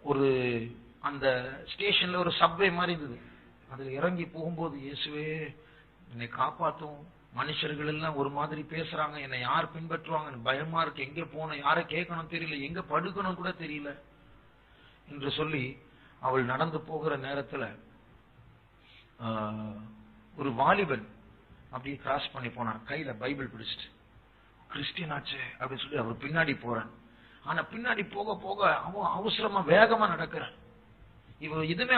ஒரு அந்த ஸ்டேஷன்ல ஒரு சப்வே மாதிரி இருந்தது. அதுல இறங்கி போகும்போது, இயேசுவே என்னை காப்பாத்தும், மனுஷர்கள் எல்லாம் ஒரு மாதிரி பேசுறாங்க, என்னை யார் பின்பற்றுவாங்க, பயமா இருக்கு, எங்க போன, யாரை கேட்கணும் தெரியல, எங்க படுக்கணும் கூட தெரியல என்று சொல்லி அவள் நடந்து போகிற நேரத்துல ஒரு வாலிபன் அப்படியே கிராஸ் பண்ணி போனான். கையில பைபிள் பிடிச்சிட்டு, கிறிஸ்டியன் ஆச்சு அப்படின்னு சொல்லி அவர் பின்னாடி போறான். ஆனா பின்னாடி போக போக அவன் அவசரமா வேகமா நடக்கிறான். இவ எதுவுமே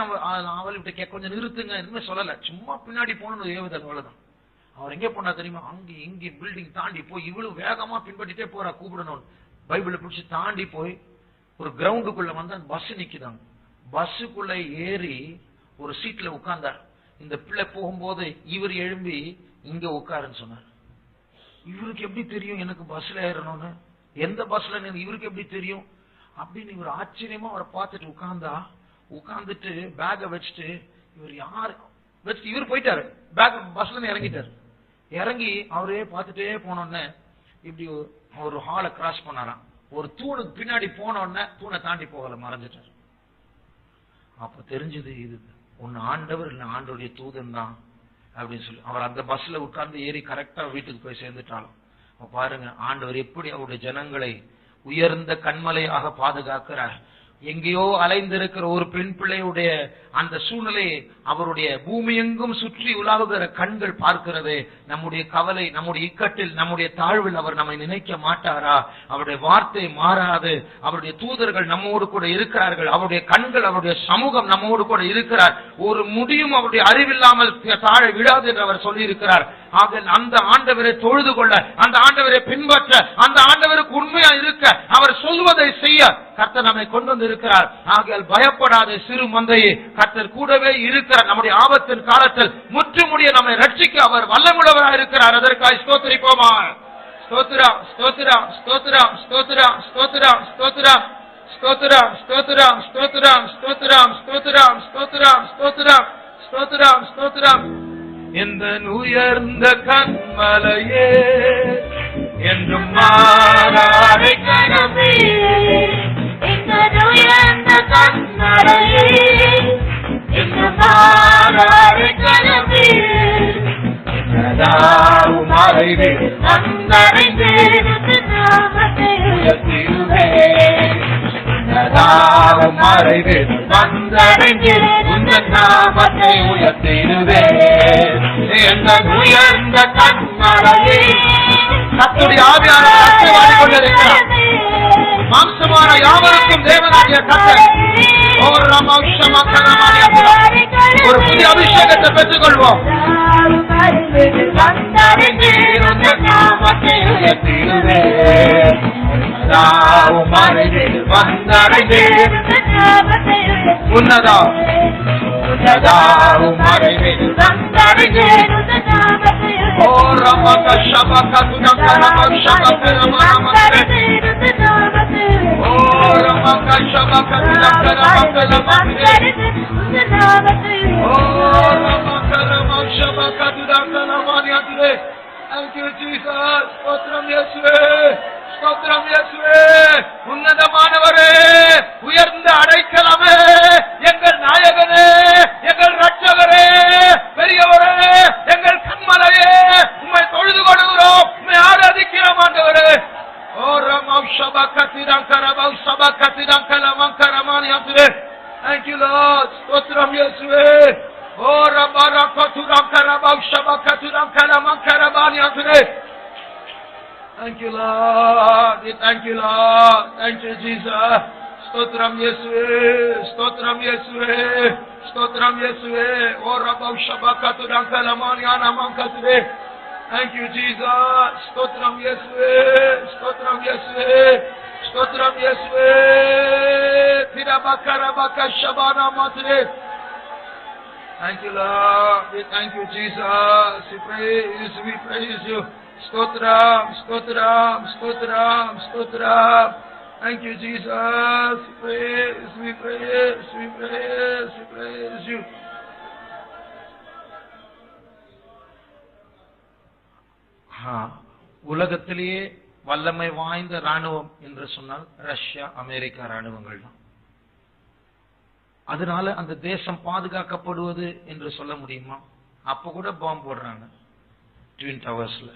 அவள்கிட்ட கொஞ்சம் நிறுத்துங்க எதுவுமே சொல்லல, சும்மா பின்னாடி போகணும்னு ஏவுதல், அவ்வளவுதான். அவர் எங்க போனா தெரியுமா, அங்க இங்க பில்டிங் தாண்டி போய் இவ்வளவு வேகமா பின்பற்றிட்டே போறா. கூப்பிடணும், பைபிளை பிடிச்சி தாண்டி போய் ஒரு கிரவுண்டுக்குள்ள வந்து பஸ் நிக்குதாங்க. பஸ்ஸுக்குள்ள ஏறி ஒரு சீட்ல உட்கார்ந்தார். இந்த பிள்ளை போகும்போது இவர் எழும்பி இங்க உட்காருன்னு சொன்னார். இவருக்கு எப்படி தெரியும் எனக்கு பஸ்ல ஏறணும்னு, எந்த பஸ்ல இவருக்கு எப்படி தெரியும் அப்படின்னு இவர் ஆச்சரியமா அவரை பார்த்துட்டு உட்கார்ந்துட்டு பேக வச்சுட்டு, இவர் யாரு வச்சுட்டு இவர் போயிட்டாரு. பேக் பஸ்ல இறங்கிட்டாரு. இறங்கி அவரே பார்த்துட்டே போனோடனே இப்படி ஒரு ஹாலை கிராஸ் பண்ணாராம். ஒரு தூணுக்கு பின்னாடி போன உடனே தூணை தாண்டி போகல, மறைஞ்சிட்டாரு. அப்ப தெரிஞ்சது, இது ஒன்னு ஆண்டவர் இல்ல ஆண்டோடைய தூதன் தான் அப்படின்னு சொல்லி அவர் அந்த பஸ்ல உட்கார்ந்து ஏறி கரெக்டா வீட்டுக்கு போய் சேர்ந்துட்டாலும். பாருங்க, ஆண்டவர் எப்படி அவருடைய ஜனங்களை உயர்ந்த கண்மலையாக பாதுகாக்கிறார். எங்கேயோ அலைந்திருக்கிற ஒரு பெண் பிள்ளையுடைய அந்த சூழ்நிலையை அவருடைய பூமி எங்கும் சுற்றி உலாவுகிற கண்கள் பார்க்கிறது. நம்முடைய கவலை, நம்முடைய இக்கட்டில், நம்முடைய தாழ்வில் அவர் நம்மை நினைக்க மாட்டாரா? அவருடைய வார்த்தை மாறாது. அவருடைய தூதர்கள் நம்மோடு கூட இருக்கிறார்கள். அவருடைய கண்கள், அவருடைய சமூகம் நம்மோடு கூட இருக்கிறார். ஒரு முடியும் அவருடைய அறிவில்லாமல் தாழ விடாது என்று அவர் சொல்லி இருக்கிறார். ஆக அந்த ஆண்டவரை தொழுது கொள்ள, அந்த ஆண்டவரை பின்பற்ற, அந்த ஆண்டவருக்கு உண்மையா இருக்க, அவர் சொல்வதை செய்ய கர்த்தர் நம்மை கொண்டு வந்து இருக்கிறார். ஆகையால் பயப்படாத சிறு மந்தையே, கர்த்தர் கூடவே இருக்கிறார். நம்முடைய ஆபத்தின் காலத்தில் முற்றுமுடிய நம்மை ரட்சிக்க அவர் வல்லமுள்ளவராக இருக்கிறார். அதற்காக ஸ்தோத்திரிப்போமா? ஸ்தோத்திரம், ஸ்தோத்திரம், ஸ்தோத்திரம், ஸ்தோத்திரம், ஸ்தோத்திரம், ஸ்தோத்திரம், ஸ்தோத்திரம், ஸ்தோத்திரம், ஸ்தோத்திரம், ஸ்தோத்திரம், ஸ்தோத்திரம், ஸ்தோத்திரம், ஸ்தோத்திரம், ஸ்தோத்திரம், ஸ்தோத்திரம். இந்த உயர்ந்த கண்மலையே என்றும் மாறாதே கனவே, இந்த உயர்ந்த கண்மலையே என்றும் மாறாதே கனவே, சதாவும் மறைவே வந்தடைந்தே நாமத்தை உயர்த்திடுவே, சதாவும் மறைவே வந்தடைந்தே உந்தன் நாமத்தை உயர்த்திடுவே. எந்த உயர்ந்த கண்மலையே, கர்த்தருடைய ஆவியானவர் வாடிக்கொண்டிருக்கிறார். மாம்சமான யாவருக்கும் தேவனாகிய கர்த்தர் ஒரு புதிய அபிஷேகத்தை பெற்றுக் கொள்வோம். உன்னதா உன்னதாவும் மறைவில் வந்தடைந்தேன் ஓ ரமக ஷபக துனகரம ஷபகரம நமஸ்தே ஓ ரமக ஷபக துனகரம நமஸ்தே ஓ ரமக ரம ஷபக துனகரம நமஸ்தே. Thank you, Jesus. ஸ்தோத்திரம் இயேசுவே, ஸ்தோத்திரம் இயேசுவே. உன்னதமானவரே, உயர்ந்த அடைக்கலமே, எங்கள் நாயகனே, எங்கள் ரட்சகரே, பெரியவரே, எங்கள் கண்மலையே, உம்மை தொழுது கொள்கிறோம், உம்மை ஆராதிக்கிறோம் ஆண்டவரே. ஓ ரமௌ ஷபகதிரம் கரபௌ ஷபகதிரம் கலமங்கரமானி ஆண்டவரே. Thank you Lord. ஸ்தோத்திரம் இயேசுவே. ஓ ரபரகதுரம் கரபௌ ஷபகதிரம் கலமங்கரமானி ஆண்டவரே. Thank you Lord. Thank you Lord. Thank you Jesus. ஸ்தோத்திரம் இயேசுவே. ஸ்தோத்திரம் இயேசுவே. ஸ்தோத்திரம் இயேசுவே. ஓ ரபௌ ஷபகதிரம் கலமானி ஆனமங்கதுரே. Thank you Jesus. ஸ்தோத்திரம் இயேசுவே. ஸ்தோத்திரம் இயேசுவே. ஸ்தோத்திரம் இயேசுவே. திரபகரபக Shabana Madurai. Thank you Lord. We thank you Jesus. We praise you. ஸ்தோத்திரம் ஸ்தோத்திரம் ஸ்தோத்திரம் ஸ்தோத்திரம். Thank you Jesus. We praise you. உலகத்திலேயே வல்லமை வாய்ந்த ராணுவம் என்று சொன்னால் ரஷ்யா, அமெரிக்கா ராணுவங்கள் தான். அதனால அந்த தேசம் பாதுகாக்கப்படுவது என்று சொல்ல முடியுமா? அப்ப கூட பாம்பு போடுறாங்க ட்வின் டவர்ஸ்ல.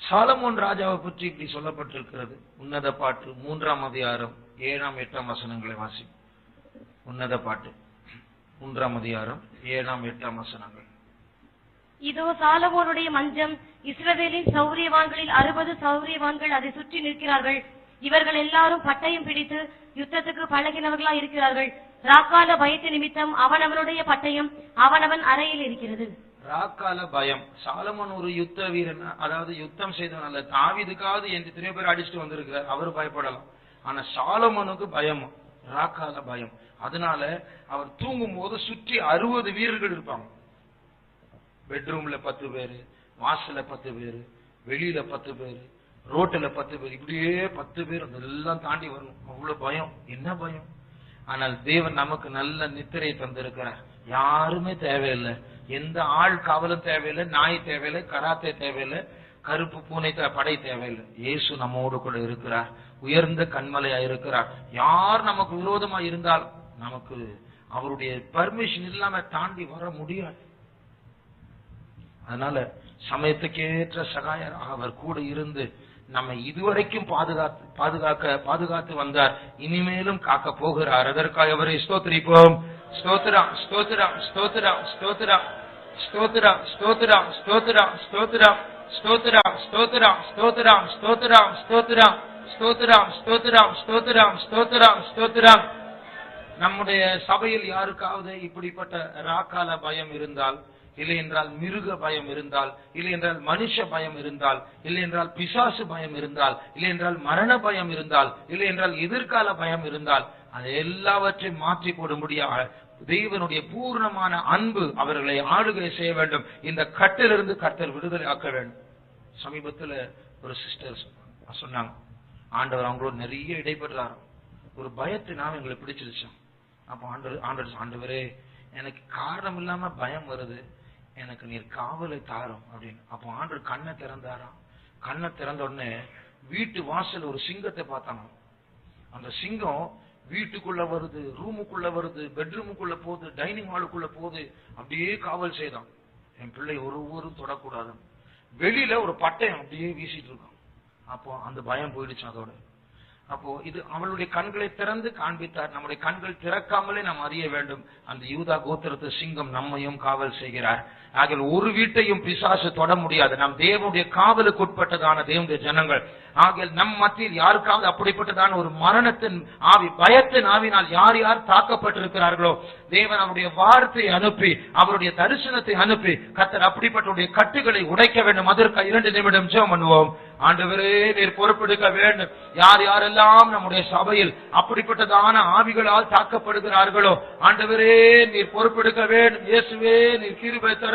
சாலமோன் ராஜாவை பற்றி இப்படி சொல்லப்பட்டிருக்கிறது. உன்னத பாட்டு 3ஆம் அதிகாரம் 7ஆம் 8ஆம் வசனங்களை வாசி. உன்னத பாட்டு 3ஆம் அதிகாரம் 7ஆம் 8ஆம் வசனங்கள். இதோ சாலமோனுடைய மஞ்சம், இஸ்ரவேலின் சௌரியவான்களில் 60 சௌரியவான்கள் அதை சுற்றி நிற்கிறார்கள். இவர்கள் எல்லாரும் பட்டயம் பிடித்து யுத்தத்துக்கு பழகினவர்களா இருக்கிறார்கள். ராக்கால பயத்து நிமித்தம் அவனவனுடைய பட்டயம் அவனவன் அறையில் இருக்கிறது. ராக்கால பயம். சாலமோன் ஒரு யுத்த வீரன், அதாவது யுத்தம் செய்தவன் அல்ல. தாவீதுக்காவது எத்தனையோ பேர் அடிச்சுட்டு வந்திருக்கிறார், அவர் பயப்படலாம். ஆனா சாலமோனுக்கு பயம், ராக்கால பயம். அதனால அவர் தூங்கும் போது சுற்றி 60 வீரர்கள் இருப்பாங்க. பெட்ரூம்ல 10 பேரு, வாசல்ல 10 பேரு, வெளியில 10 பேரு, ரோட்ல 10 பேர், இப்படியே 10 பேர் எல்லாம் தாண்டி வரணும். அவ்வளவு பயம். என்ன பயம்? ஆனால் தேவன் நமக்கு நல்ல நித்திரை தந்திருக்கிறார். யாருமே தேவையில்லை, எந்த ஆள் காவலும் தேவையில்லை, நாய் தேவையில்லை, கராத்தே தேவையில்லை, கருப்பு பூனை படை தேவையில்லை. இயேசு நம்மோடு கூட இருக்கிறார், உயர்ந்த கண்மலையா இருக்கிறார். யார் நமக்கு விரோதமா இருந்தாலும் நமக்கு அவருடைய பர்மிஷன் இல்லாம தாண்டி வர முடியாது. அதனால சமயத்துக்கேற்ற சகாயர் அவர் கூட இருந்து நம்மை இதுவரைக்கும் பாதுகாத்து வந்தார், இனிமேலும் காக்க போகிறார். அதற்காக அவரை ஸ்தோத்திரிப்போம். ஸ்தோத்திரம் ஸ்தோத்திரம் ஸ்தோத்திரம் ஸ்தோத்திரம் ஸ்தோத்திரம் ஸ்தோத்திரம் ஸ்தோத்திரம் ஸ்தோத்திரம் ஸ்தோத்திரம் ஸ்தோத்திரம் ஸ்தோத்திரம் ஸ்தோத்திரம் ஸ்தோத்திரம் ஸ்தோத்திரம் ஸ்தோத்திரம் ஸ்தோத்திரம் ஸ்தோத்திரம் ஸ்தோத்திரம். நம்முடைய சபையில் யாருக்காவது இப்படிப்பட்ட ராக்கால பயம் இருந்தால், இல்லை என்றால் மிருக பயம் இருந்தால், இல்லை என்றால் மனுஷ பயம் இருந்தால், இல்லை என்றால் பிசாசு பயம் இருந்தால், இல்லை என்றால் மரண பயம் இருந்தால், இல்லை என்றால் எதிர்கால பயம் இருந்தால், அது எல்லாவற்றையும் மாற்றி போடும்படியாக தெய்வனுடைய பூர்ணமான அன்பு அவர்களை ஆளுகை செய்ய வேண்டும். இந்த கட்டிலிருந்து கர்த்தர் விடுதலை ஆக்க வேண்டும். சமீபத்தில் ஒரு சிஸ்டர் சொன்னாங்க, ஆண்டவர் அவங்களோட நிறைய இடைபெற்றார். ஒரு பயத்தினால எங்களை பிடிச்சிருச்சோம். அப்போ ஆண்டவரே, எனக்கு காரணம் இல்லாம பயம் வருது, எனக்கு நீர் காவலை தாரும் அப்படின்னு. அப்போ ஆண்டவர் கண்ணை திறந்தாராம். கண்ணை திறந்த உடனே வீட்டு வாசல் ஒரு சிங்கத்தை பார்த்தாங்க. அந்த சிங்கம் வீட்டுக்குள்ள வருது, ரூமுக்குள்ள வருது, பெட்ரூமுக்குள்ள போகுது, டைனிங் ஹாலுக்குள்ள போகுது, அப்படியே காவல் செய்தான். என் பிள்ளை ஒருவரும் தொடக்கூடாது. வெளியில ஒரு பட்டயம் அப்படியே வீசிட்டு இருக்கான். அப்போ அந்த பயம் போயிடுச்சு அதோட. அப்போ இது அவளுடைய கண்களை திறந்து காண்பித்தார். நம்முடைய கண்கள் திறக்காமலே நாம் அறிய வேண்டும், அந்த யூதா கோத்திரத்து சிங்கம் நம்மையும் காவல் செய்கிறார். ஆகிய ஒரு வீட்டையும் பிசாசு தொட முடியாது. நாம் தேவனுடைய காவலுக்கு உட்பட்டதான தேவனுடைய ஜனங்கள். ஆகிய நம் மத்தியில் யாருக்காவது அப்படிப்பட்டதான ஒரு மரணத்தின் ஆவி, பயத்தின் ஆவினால் யார் யார் தாக்கப்பட்டிருக்கிறார்களோ, தேவன் அவருடைய வார்த்தையை அனுப்பி, அவருடைய தரிசனத்தை அனுப்பி கர்த்தர் அப்படிப்பட்ட கட்டுகளை உடைக்க வேண்டும். அதற்கு 2 நிமிடம் ஜெபம் பண்ணுவோம். ஆண்டவரே, நீர் பொறுப்பெடுக்க வேண்டும். யார் யாரெல்லாம் நம்முடைய சபையில் அப்படிப்பட்டதான ஆவிகளால் தாக்கப்படுகிறார்களோ, ஆண்டவரே நீர் பொறுப்பெடுக்க வேண்டும். இயேசுவே, நீர் கிருபை தர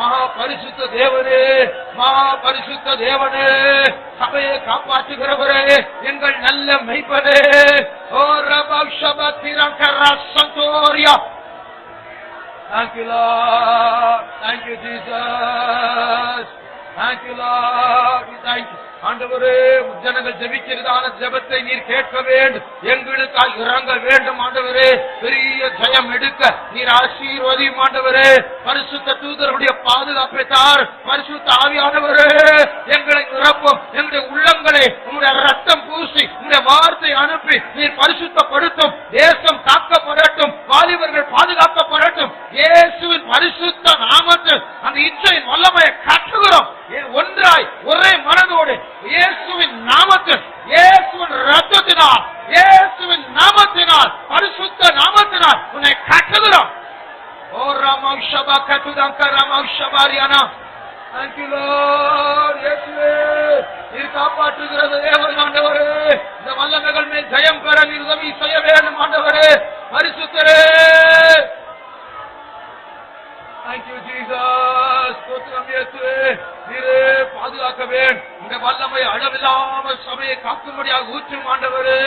மகா பரிசுத்த தேவனே, மகா பரிசுத்த தேவனே, சபையை காப்பாற்றுகிறவரே, எங்கள் நல்ல மெய்ப்பனே. ஓ ரபஷபத்திரகரசந்தோரியா. Thank you Lord, thank you Jesus, thank you Lord, we thank you. ஆண்டவரே, ஜனங்கள் ஜெபிக்கிறதான ஜெபத்தை நீர் கேட்க வேண்டும், எங்களுக்காக இறங்க வேண்டும் ஆண்டவரே. பெரிய ஜெயம் எடுக்க நீர் ஆசீர்வதியும் ஆண்டவரே. பரிசுத்த தூதருடைய பாதுகாப்பை தார். பரிசுத்த ஆவியானவரே, எங்களை நிரப்பும், எங்களுடைய உள்ளங்களை உங்களுடைய ரத்தம் பூசி, உங்களுடைய வார்த்தை அனுப்பி நீர் பரிசுத்தப்படுத்தும். தேசம் காக்கப்படட்டும், வாலிபர்கள் பாதுகாக்கப்படட்டும். இயேசுவின் பரிசுத்த நாமத்தில் அந்த இச்சையின் வல்லமையை காட்டுகிறோம். ஒன்றாய் ஒரே மனதோடு இயேசுவின் நாமத்தில், இயேசுவின் ரத்தத்தினால், இயேசுவின் நாமத்தினால், பரிசுத்த நாமத்தினால் உன்னை காட்டுகிறோம். ஓ ராமௌஷபா கதுதங்க ராமௌஷபாரியானா. Thank you Lord. இயேசுவே, நீர் காப்பாற்றுகிறது தேவன் ஆண்டவரே. இந்த வல்லமைகள் மேல் ஜெயம் பெற நீர் உதவி செய்ய வேண்டும் ஆண்டவரே. பரிசுத்தரே, Thank you Jesus. ஸ்தோத்திரம் இயேசுவே. நீரே பாதுகாக்க வேண்டும். இந்த வல்லமை அளவில்லாமல் சபையை காக்கும்படியாக ஊற்றும் ஆண்டவரே.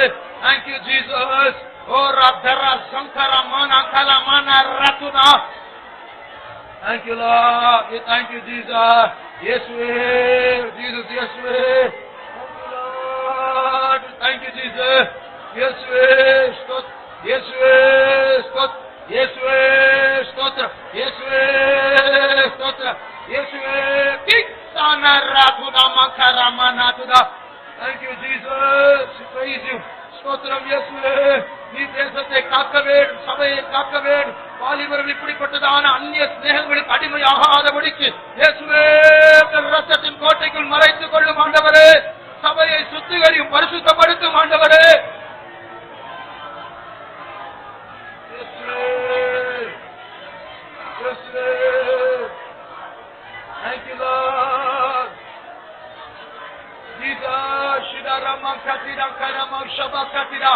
Thank you Jesus. O ரத்தரா Sankara Mana Kala Mana ரத்துனா. Thank you Lord. Thank you Jesus. இயேசுவே, Jesus இயேசுவே. Thank you Lord. Thank you Jesus. இயேசுவே ஸ்தோத்திரம், இயேசுவே ஸ்தோத்திரம், இயேசுவே ஸ்தோத்திரம், இயேசுவே ஸ்தோத்திரம், இயேசுவே கிக்ஸானராதுனா மகரமனாதுனா. Thank you Jesus. Praise you. ஸ்தோத்திரம் இயேசுவே. நீ தேசத்தை காக்க வேண்டும், சபையை காக்க வேண்டும். வாலிபர்கள் இப்படிப்பட்டதான அந்நிய ஸ்நேகங்களுக்கு அடிமையாகாதபடிக்கு இயேசுவே ரத்தத்தின் கோட்டைக்குள் மறைத்துக் கொள்ளும் ஆண்டவரே. சபையை சுத்திகரியும், பரிசுத்தப்படுத்தும் ஆண்டவரே. Thank you Lord. Jesus, Shidaramam Katiram Karamam Shabakatira.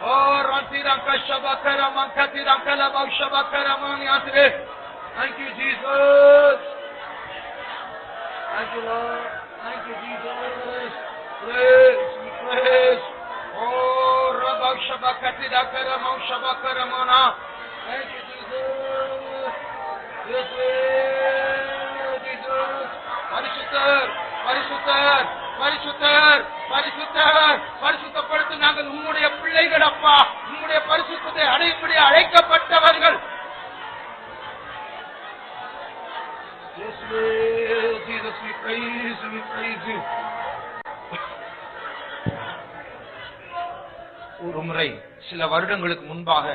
Oh, Rantiram Kashabakaram Katiram Kalamam Shabakaram Yatre. Thank you Jesus. Thank you Lord. Thank you Jesus. Praise, praise. Oh, Rabam Shabakatira Karamam Shabakaramana. Thank you Jesus. Yes, Jesus. பரிசுத்தர், பரிசுத்தர், பரிசுத்தர், பரிசுத்தர், பரிசுத்தப்படுத்த நாங்கள் உம்முடைய பிள்ளைகள் அப்பா. உம்முடைய பரிசுத்தத்தை அடையும்படி அழைக்கப்பட்டவர்கள். Jesus, we praise you, we praise you. ஒரு முறை சில வருடங்களுக்கு முன்பாக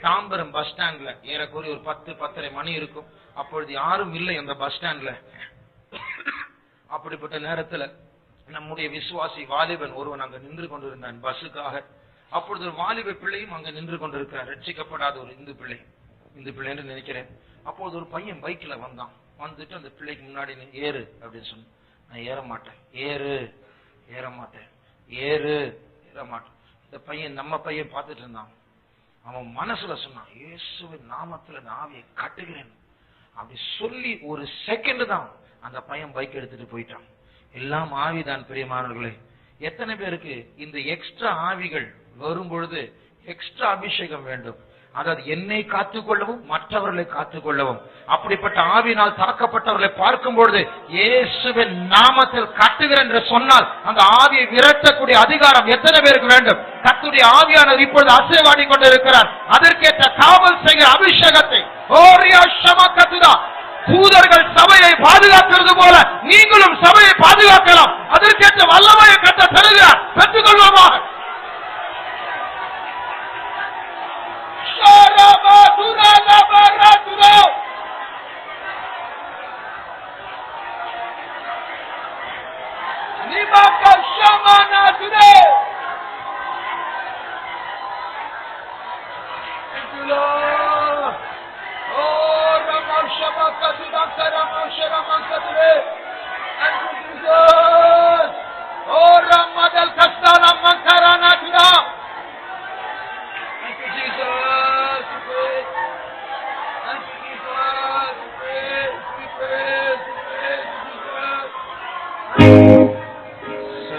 தாம்பரம் பஸ் ஸ்டாண்ட்ல ஏறக்குறைய ஒரு 10-10:30 மணி இருக்கும். அப்பொழுது யாரும் இல்லை அந்த பஸ் ஸ்டாண்ட்ல. அப்படிப்பட்ட நேரத்துல நம்முடைய விசுவாசி வாலிபன் ஒருவன் அங்க நின்று கொண்டிருந்தான் பஸ்ஸுக்காக. அப்பொழுது ஒரு வாலிப பிள்ளையும் அங்க நின்று கொண்டிருக்கிறார். ரட்சிக்கப்படாத ஒரு இந்து பிள்ளை என்று நினைக்கிறேன். அப்போது ஒரு பையன் பைக்ல வந்தான். வந்துட்டு அந்த பிள்ளைக்கு முன்னாடி ஏறு அப்படின்னு சொன்ன. நான் ஏற மாட்டேன், ஏறு ஏற மாட்டேன், ஏறு ஏற மாட்டேன். இந்த பையன் நம்ம பையன் பார்த்துட்டு இருந்தான். அவன் மனசுல சொன்னான், இயேசுவின் நாமத்துல நான் ஆவியை கட்டுகிறேன் அப்படி சொல்லி ஒரு செகண்ட் தான் அந்த பையன் பைக் எடுத்துட்டு போயிட்டான். எல்லாம் ஆவிதான் பிரியமானவர்களே. எத்தனை பேருக்கு இந்த எக்ஸ்ட்ரா ஆவிகள் வரும் பொழுது எக்ஸ்ட்ரா அபிஷேகம் வேண்டும்? அதாவது என்னை காத்துக்கொள்ளவும் மற்றவர்களை காத்துக்கொள்ளவும். அப்படிப்பட்ட ஆவியினால் தாக்கப்பட்டவர்களை பார்க்கும் பொழுது இயேசுவின் நாமத்தில் கட்டுகிறேன் என்று சொன்னால் அந்த ஆவியை விரட்டக்கூடிய அதிகாரம் எத்தனை பேருக்கு வேண்டும்? கர்த்தருடைய ஆவியானவர் இப்பொழுது அசைவாடி கொண்டிருக்கிறார். அதற்கேற்ற காவல் செய்கிற அபிஷேகத்தை தூதர்கள் சபையை பாதுகாக்கிறது போல நீங்களும் சபையை பாதுகாக்கலாம். அதற்கேற்ற வல்லமையை கட்ட தருகிறார். பெற்றுக்கொள்வோமாக.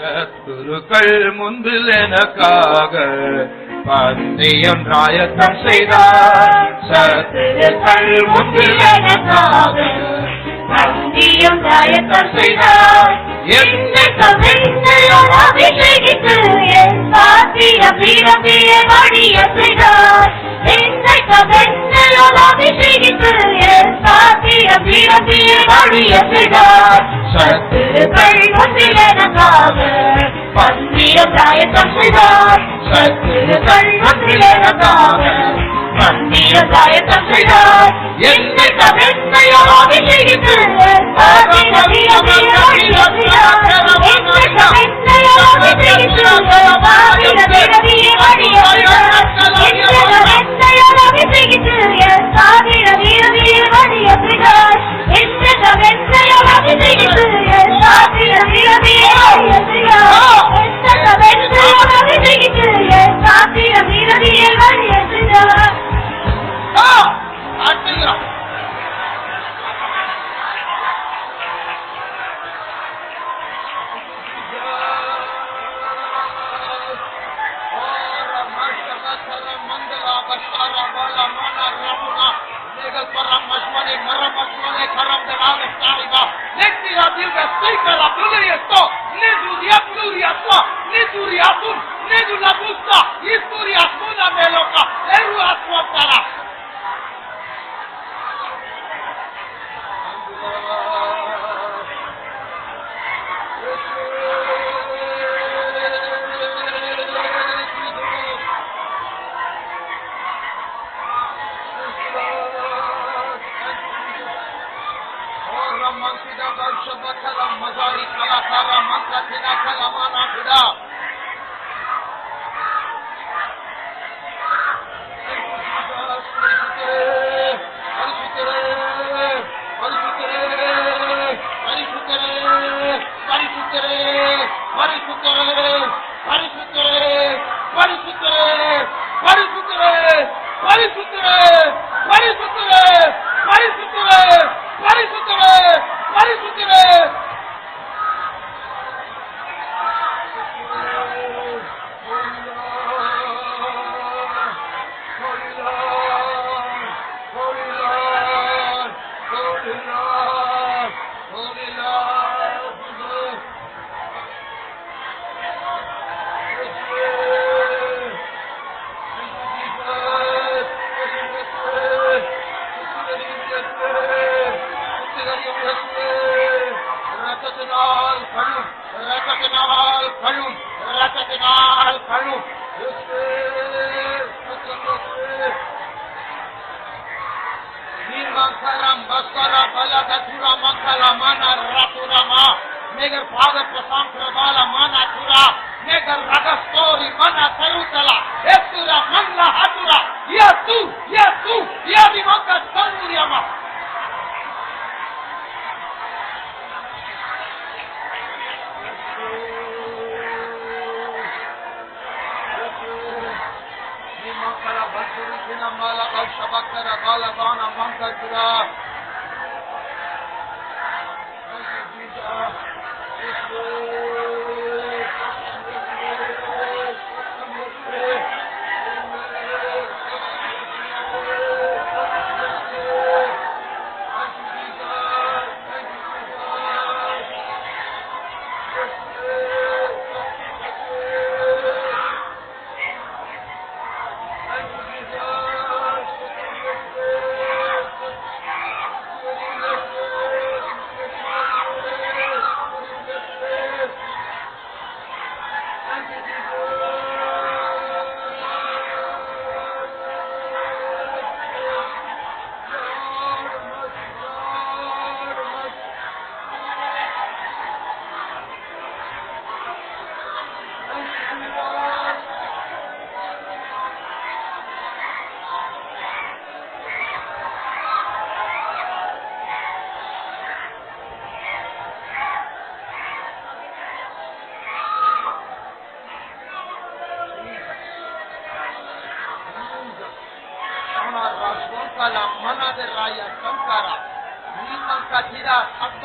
சத்துருக்கள் முன்பில் எனக்காக பந்தயம் ராயத்தம் செய்தார். சத்துருக்கள் முன்பில் எனக்காக பந்தயம் ராயத்தம் செய்தார். என்னை கவிழ்ந்தையால் அபிஷேகித்து என் பாத்திர பீடமே வழிய செய்தார். என்னை கவிழ்ந்தையால் அபிஷேகித்து என் பாத்திர பீடமே வழிய செய்தார். சத்துருக்கள் முன்பில் எனக்காக பந்தயம் ராயத்தம் செய்தார். சத்துருக்கள் முன்பில் எனக்காக பந்தயம் ராயத்தம் செய்தார். என்னை கவிழ்ந்தையால் அபிஷேகித்து என் பாத்திர பீடமே வழிய செய்தார். என்னை கவிழ்ந்தையால் அபிஷேகித்து என் பாத்திர பீடமே வழிய செய்தார். என்னை கவிழ்ந்தையால் அபிஷேகித்து என் பாத்திர பீடமே வழிய செய்தார். என்னை கவிழ்ந்தையால் அபிஷேகித்து என் பாத்திர பீடமே வழிய செய்தார். என்னை கவிழ்ந்தையால் அபிஷேகித்து என் பாத்திர பீடமே வழிய செய்தார்.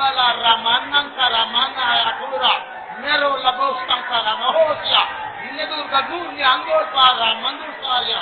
Shabala Ramananka Ramana Akura Nero Labostanka Ramahosia Iledurga Gurni Angolpara Mandusarya.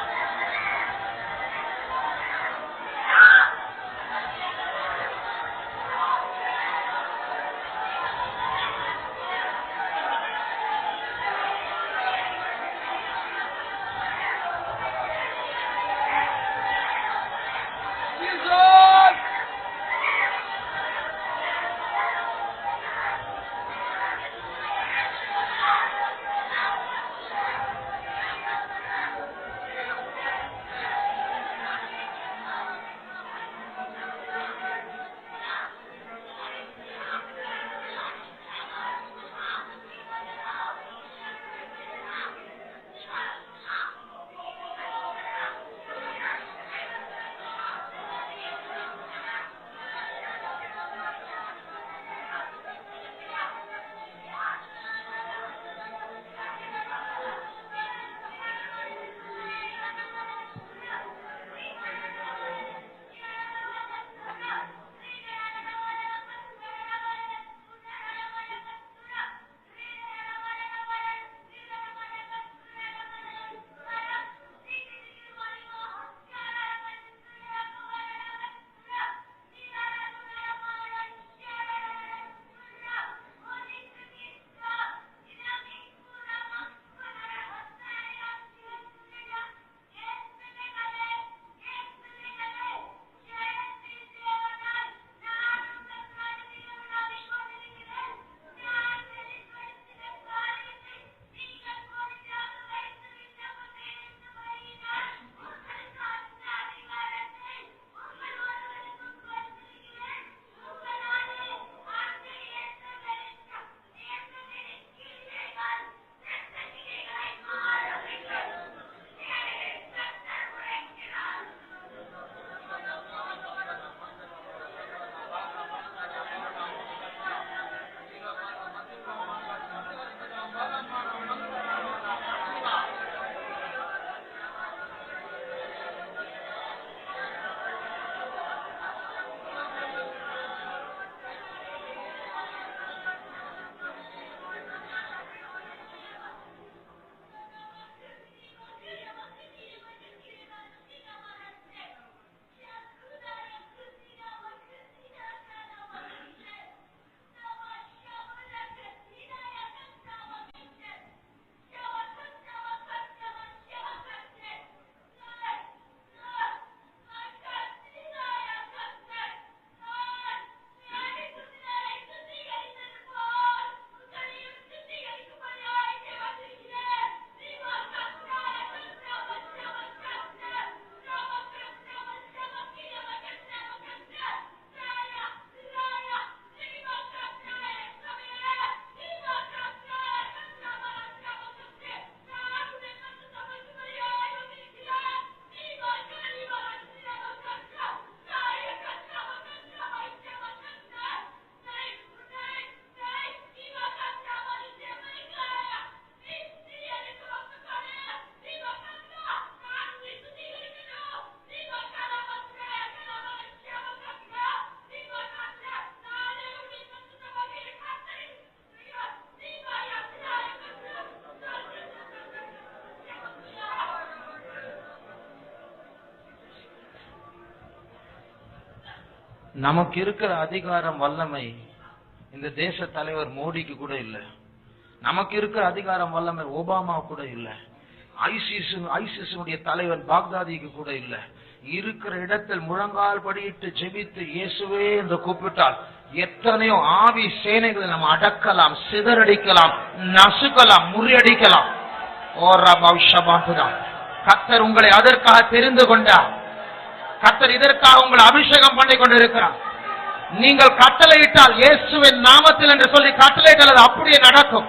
நமக்கு இருக்கிற அதிகாரம் வல்லமை இந்த தேச தலைவர் மோடிக்கு கூட இல்ல. நமக்கு இருக்கிற அதிகாரம் வல்லமை ஒபாமா கூட இல்ல. ஐசிஸ் தலைவன் பாக்தாதிக்கு கூட இல்ல. இருக்கிற இடத்தில் முழங்கால் படியிட்டு ஜெபித்து இயேசுவே என்று கூப்பிட்டால் எத்தனையோ ஆவி சேனைகளை நம்ம அடக்கலாம், சிதறடிக்கலாம், நசுக்கலாம், முறியடிக்கலாம். கர்த்தர் உங்களை அதற்காக தெரிந்து கொண்டார். கர்த்தர் இதற்காக உங்களை அபிஷேகம் பண்ணி கொண்டிருக்கிறார். நீங்கள் கட்டளையிட்டால் இயேசுவின் நாமத்தில் என்று சொல்லி கட்டளையிட்டால் அது அப்படியே நடக்கும்.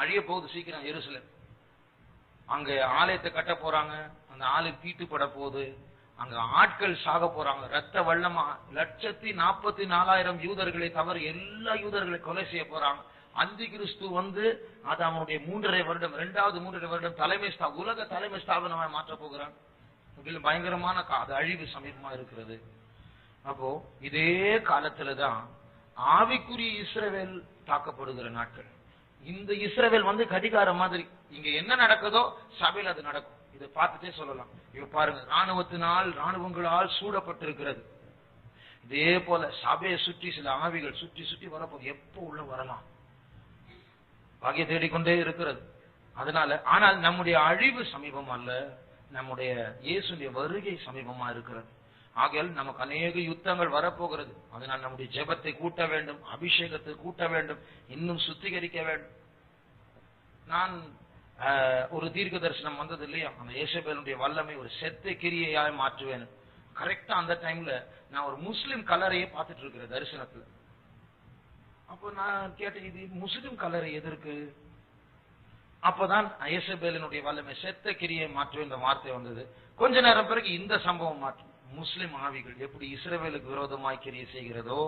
அழிய போகுது சீக்கிரம் எருசலேம். அங்க ஆலயத்தை கட்ட போறாங்க, அந்த ஆலயம் தீட்டுப்பட போகுது, அங்க ஆட்கள் சாக போறாங்க, ரத்த வெள்ளமா 1,44,000 யூதர்களை தவிர எல்லா யூதர்களை கொலை செய்ய போறாங்க. அந்தி கிறிஸ்து அது அவனுடைய 3.5 வருடம், 2வது 3.5 வருடம் உலக தலைமை ஸ்தாபனமாக மாற்ற போகிறான். பயங்கரமான அது அழிவு சமீபமா இருக்கிறது. அப்போ இதே காலத்துலதான் ஆவிக்குரிய இஸ்ரவேல் தாக்கப்படுகிற நாட்கள். இந்த இஸ்ரவேல் கடிகாரம் மாதிரி, இங்க என்ன நடக்குதோ சபையில் அது நடக்கும். இதை பார்த்துட்டே சொல்லலாம். இப்ப பாருங்க, ராணுவங்களால் சூடப்பட்டிருக்கிறது. இதே போல சபையை சுற்றி சில ஆவிகள் சுற்றி சுற்றி வரப்போது. எப்போ உள்ள வரலாம், பாக்கிய தேடிக்கொண்டே இருக்கிறது. அதனால ஆனால் நம்முடைய அழிவு சமீபம் அல்ல, நம்முடைய இயேசுடைய வருகை சமீபமா இருக்கிறது. ஆகையால் நமக்கு அநேக யுத்தங்கள் வரப்போகிறது. அதனால் நம்முடைய ஜெபத்தை கூட்ட வேண்டும், அபிஷேகத்தை கூட்ட வேண்டும், இன்னும் சுத்திகரிக்க வேண்டும். நான் ஒரு தீர்க்க தரிசனம் வந்தது இல்லையா, அந்த இயேசபேலுடைய வல்லமை ஒரு செத்த கிரியையாய் மாற்றுவேன். கரெக்டா அந்த டைம்ல நான் ஒரு முஸ்லிம் கலரையே பார்த்துட்டு இருக்கிற தரிசனத்துல. அப்போ நான் கேட்டேன், இது முஸ்லிம் கலரை எதற்கு? அப்பதான் இயேசபேலினுடைய வல்லமை செத்த கிரியை மாற்றுவேன் இந்த வார்த்தை வந்தது. கொஞ்ச நேரம் பிறகு இந்த சம்பவம் மாற்றும். முஸ்லிம் ஆவிகள் எப்படி இஸ்ரவேலுக்கு விரோதமாய் கிரியை செய்கிறதோ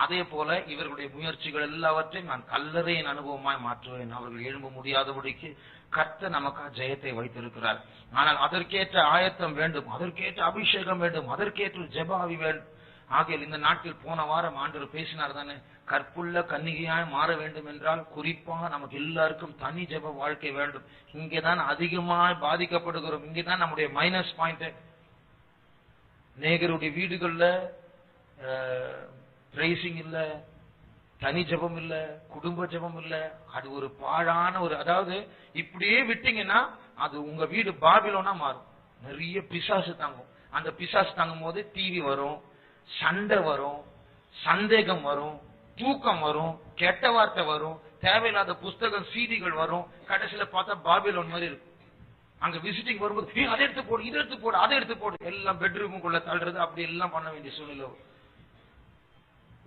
அதே போல இவர்களுடைய முயற்சிகள் எல்லாவற்றையும் நான் கல்லறையின் அனுபவமாய் மாற்றுவேன். அவர்கள் எழும்ப முடியாதபடிக்கு கர்த்தர் நமக்காக ஜெயத்தை வைத்திருக்கிறார். ஆனால் அதற்கேற்ற ஆயத்தம் வேண்டும், அதற்கேற்ற அபிஷேகம் வேண்டும், அதற்கேற்ற ஜெப ஆவி வேண்டும். ஆகையால் இந்த நாட்டில் போன வாரம் ஆண்டவர் பேசினார் தானே, கற்புள்ள கன்னிகையாய் மாற வேண்டும் என்றால் குறிப்பாக நமக்கு எல்லாருக்கும் தனி ஜெப வாழ்க்கை வேண்டும். இங்கேதான் அதிகமாய் பாதிக்கப்படுகிறோம். இங்கேதான் நம்முடைய மைனஸ் பாயிண்ட். நேகருடைய வீடுகள்ல பிரைசிங் இல்ல, தனி ஜெபம் இல்ல, குடும்ப ஜெபம் இல்ல. அது ஒரு பாழான அதாவது இப்படியே விட்டீங்கன்னா அது உங்க வீடு பாபிலோனா மாறும். நிறைய பிசாசு தாங்கும். அந்த பிசாசு தாங்கும் போது டிவி வரும், சண்டை வரும், சந்தேகம் வரும், தூக்கம் வரும், கெட்ட வார்த்தை வரும், தேவையில்லாத புஸ்தகம் சீடிகள் வரும். கடைசியில பார்த்தா பாபிலோன் மாதிரி இருக்கும். அங்க விசிட்டிங் வரும்போது அதை எடுத்து போடு, இதை எடுத்து போடு, அதை எடுத்து போடு, எல்லாம் பெட்ரூமுக்குள்ள தள்ளுறது, அப்படி எல்லாம் பண்ண வேண்டிய சூழ்நிலை.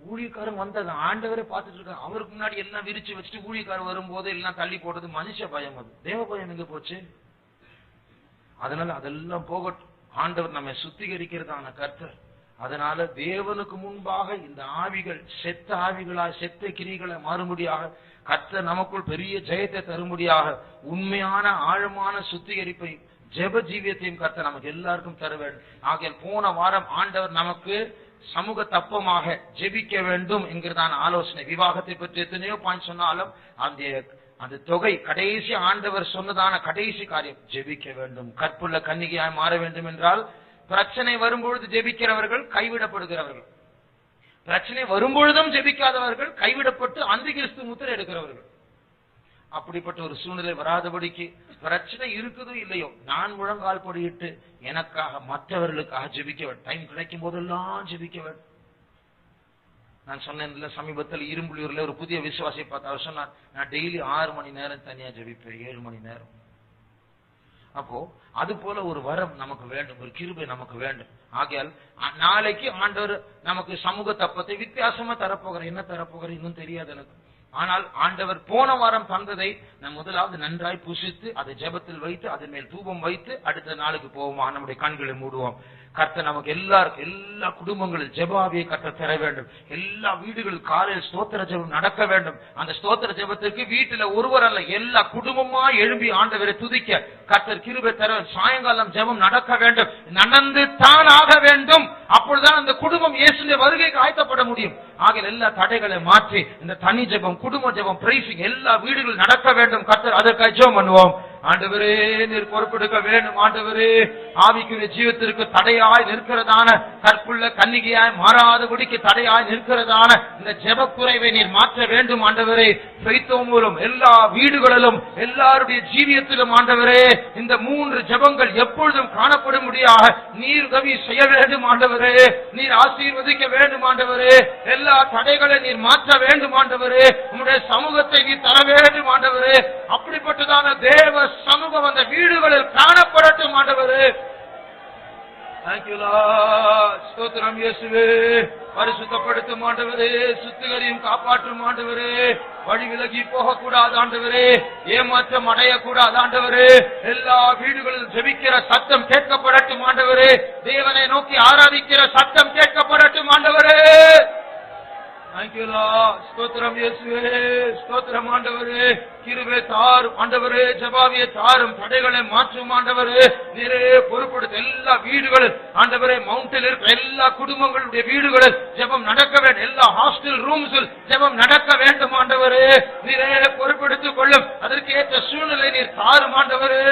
ஊழியக்காரன் வந்தது ஆண்டவரே பார்த்துட்டு இருக்காங்க. அவருக்கு முன்னாடி எல்லாம் விரிச்சு வச்சுட்டு ஊழியக்காரன் வரும்போது எல்லாம் தள்ளி போட்டது மனுஷ பயம். அது தேவ பயம் எங்க போச்சு? அதனால அதெல்லாம் போகட்டும். ஆண்டவர் நம்மை சுத்திகரிக்கிறதான கர்த்தர். அதனால தேவனுக்கு முன்பாக இந்த ஆவிகள் செத்த ஆவிகளாய் செத்த கிரிகளை மாறும்படியாக கர்த்தர் நமக்குள் பெரிய ஜெயத்தை தரும்படியாக உண்மையான ஆழமான சுத்திகரிப்பை ஜெப ஜீவியத்தையும் கர்த்தர் நமக்கு எல்லாருக்கும் தர வேண்டும். ஆகையால் போன வாரம் ஆண்டவர் நமக்கு சமூக தப்பமாக ஜெபிக்க வேண்டும் என்கிறதான ஆலோசனை. விவாகத்தை பற்றி எத்தனையோ பாயிண்ட் சொன்னாலும் அந்த தொகை கடைசி ஆண்டவர் சொன்னதான கடைசி காரியம் ஜெபிக்க வேண்டும். கற்புள்ள கன்னிகையாய் மாற வேண்டும் என்றால் பிரச்சனை வரும்பொழுது ஜெபிக்கிறவர்கள் கைவிடப்படுகிறவர்கள், பிரச்சனை வரும்பொழுதும் ஜெபிக்காதவர்கள் கைவிடப்பட்டு அந்தி கிறிஸ்து முத்திரை எடுக்கிறவர்கள். அப்படிப்பட்ட ஒரு சூழ்நிலை வராதபடிக்கு பிரச்சனை இருக்குதோ இல்லையோ நான் முழங்கால் படியிட்டு எனக்காக மற்றவர்களுக்காக ஜெபிக்க வேண்டும். டைம் கிடைக்கும் போதெல்லாம் ஜெபிக்க வேண்டும். நான் சொன்னேன் சமீபத்தில் இரும்புலியூர்ல ஒரு புதிய விசுவாசியை பார்த்து அவர் சொன்னார், நான் டெய்லி 6 மணி நேரம் தனியா ஜெபிப்பேன், 7 மணி நேரம். அப்போ அது போல ஒரு வரம் நமக்கு வேண்டும், ஒரு கிருபை நமக்கு வேண்டும். ஆகையால் நாளைக்கு ஆண்டவர் நமக்கு சமூக தப்பத்தை வித்தியாசமா தரப்போகிற, என்ன தரப்போகிற இன்னும் தெரியாது எனக்கு. ஆனால் ஆண்டவர் போன வாரம் தந்ததை நான் முதலாவது நன்றாய் புசித்து அதை ஜெபத்தில் வைத்து அதன் மேல் தூபம் வைத்து அடுத்த நாளுக்கு போவோமா, நம்முடைய கண்களை மூடுவோம். கர்த்தர் நமக்கு எல்லாருக்கும் எல்லா குடும்பங்களில் ஜெபாவியை கர்த்தர் தர வேண்டும். எல்லா வீடுகளில் காலையில் ஸ்தோத்திர ஜெபம் நடக்க வேண்டும். அந்த ஸ்தோத்திர ஜெபத்திற்கு வீட்டில் ஒருவர் அல்ல, எல்லா குடும்பமா எழும்பி ஆண்டவரை துதிக்க கர்த்தர் கிருபை தர. சாயங்காலம் ஜெபம் நடக்க வேண்டும், நடந்து தான் ஆக வேண்டும். அப்பொழுதுதான் அந்த குடும்பம் இயேசுவின் வருகைக்கு ஆயத்தப்பட முடியும். ஆகிய எல்லா தடைகளை மாற்றி இந்த தனி ஜெபம், குடும்ப ஜெபம், பிரைசிங் எல்லா வீடுகளில் நடக்க வேண்டும். கர்த்தர் அதற்காக ஜெபம் பண்ணுவோம். ஆண்டவரே நீர் பொறுப்பெடுக்க வேண்டும். ஆண்டவரே ஆவிக்குரிய ஜீவத்திற்கு தடையாய் நிற்கிறதான கற்புள்ள கன்னிகையாய் மாறாதபடிக்கு தடையாய் நிற்கிறதான இந்த ஜெப குறைவை நீர் மாற்ற வேண்டும். ஆண்டவரே பெய்தோம் மூலம் எல்லா வீடுகளிலும் எல்லாருடைய ஜீவியத்திலும் ஆண்டவரே இந்த 3 ஜெபங்கள் எப்பொழுதும் காணப்படும்படியாக நீர் உதவி செய்ய வேண்டும். ஆண்டவரே நீர் ஆசீர்வதிக்க வேண்டும். ஆண்டவரே எல்லா தடைகளை நீர் மாற்ற வேண்டும். ஆண்டவரே உம்முடைய சமூகத்தை நீர் தர வேண்டும். ஆண்டவரே அப்படிப்பட்டதான தேவ சமூகம் அந்த வீடுகளில் காணப்படட்டும். ஆண்டவரே ஸ்தோத்திரம் இயேசுவே. பரிசுத்தப்படுத்தும் ஆண்டவரே, சுத்திகரியும் காப்பாற்றும் ஆண்டவரே, வழி விலகி போகக்கூடாது ஆண்டவரே, ஏமாற்றம் அடையக்கூடாது ஆண்டவரே, எல்லா வீடுகளில் ஜெபிக்கிற சத்தம் கேட்கப்படட்டும் ஆண்டவரே, தேவனை நோக்கி ஆராதிக்கிற சத்தம் கேட்கப்படட்டும் ஆண்டவரே. Thank you Lord. ஸ்தோத்திரம் இயேசுவே, ஸ்தோத்திரம் ஆண்டவரே. கிருபை தாரும் ஆண்டவரே, ஜெபாவியை தாரும், தடைகளை மாற்றும் ஆண்டவரே. நீரே பொறுப்படுத்த எல்லா வீடுகளில் ஆண்டவரே, மவுண்டில் இருக்கிற எல்லா குடும்பங்களுடைய வீடுகளில் ஜெபம் நடக்க வேண்டும், எல்லா ஹாஸ்டல் ரூம்ஸில் ஜெபம் நடக்க வேண்டும் ஆண்டவரே. நீரே பொறுப்படுத்திக் கொள்ளும், அதற்கு ஏற்ற சூழ்நிலை நீர் தாரும் ஆண்டவரே.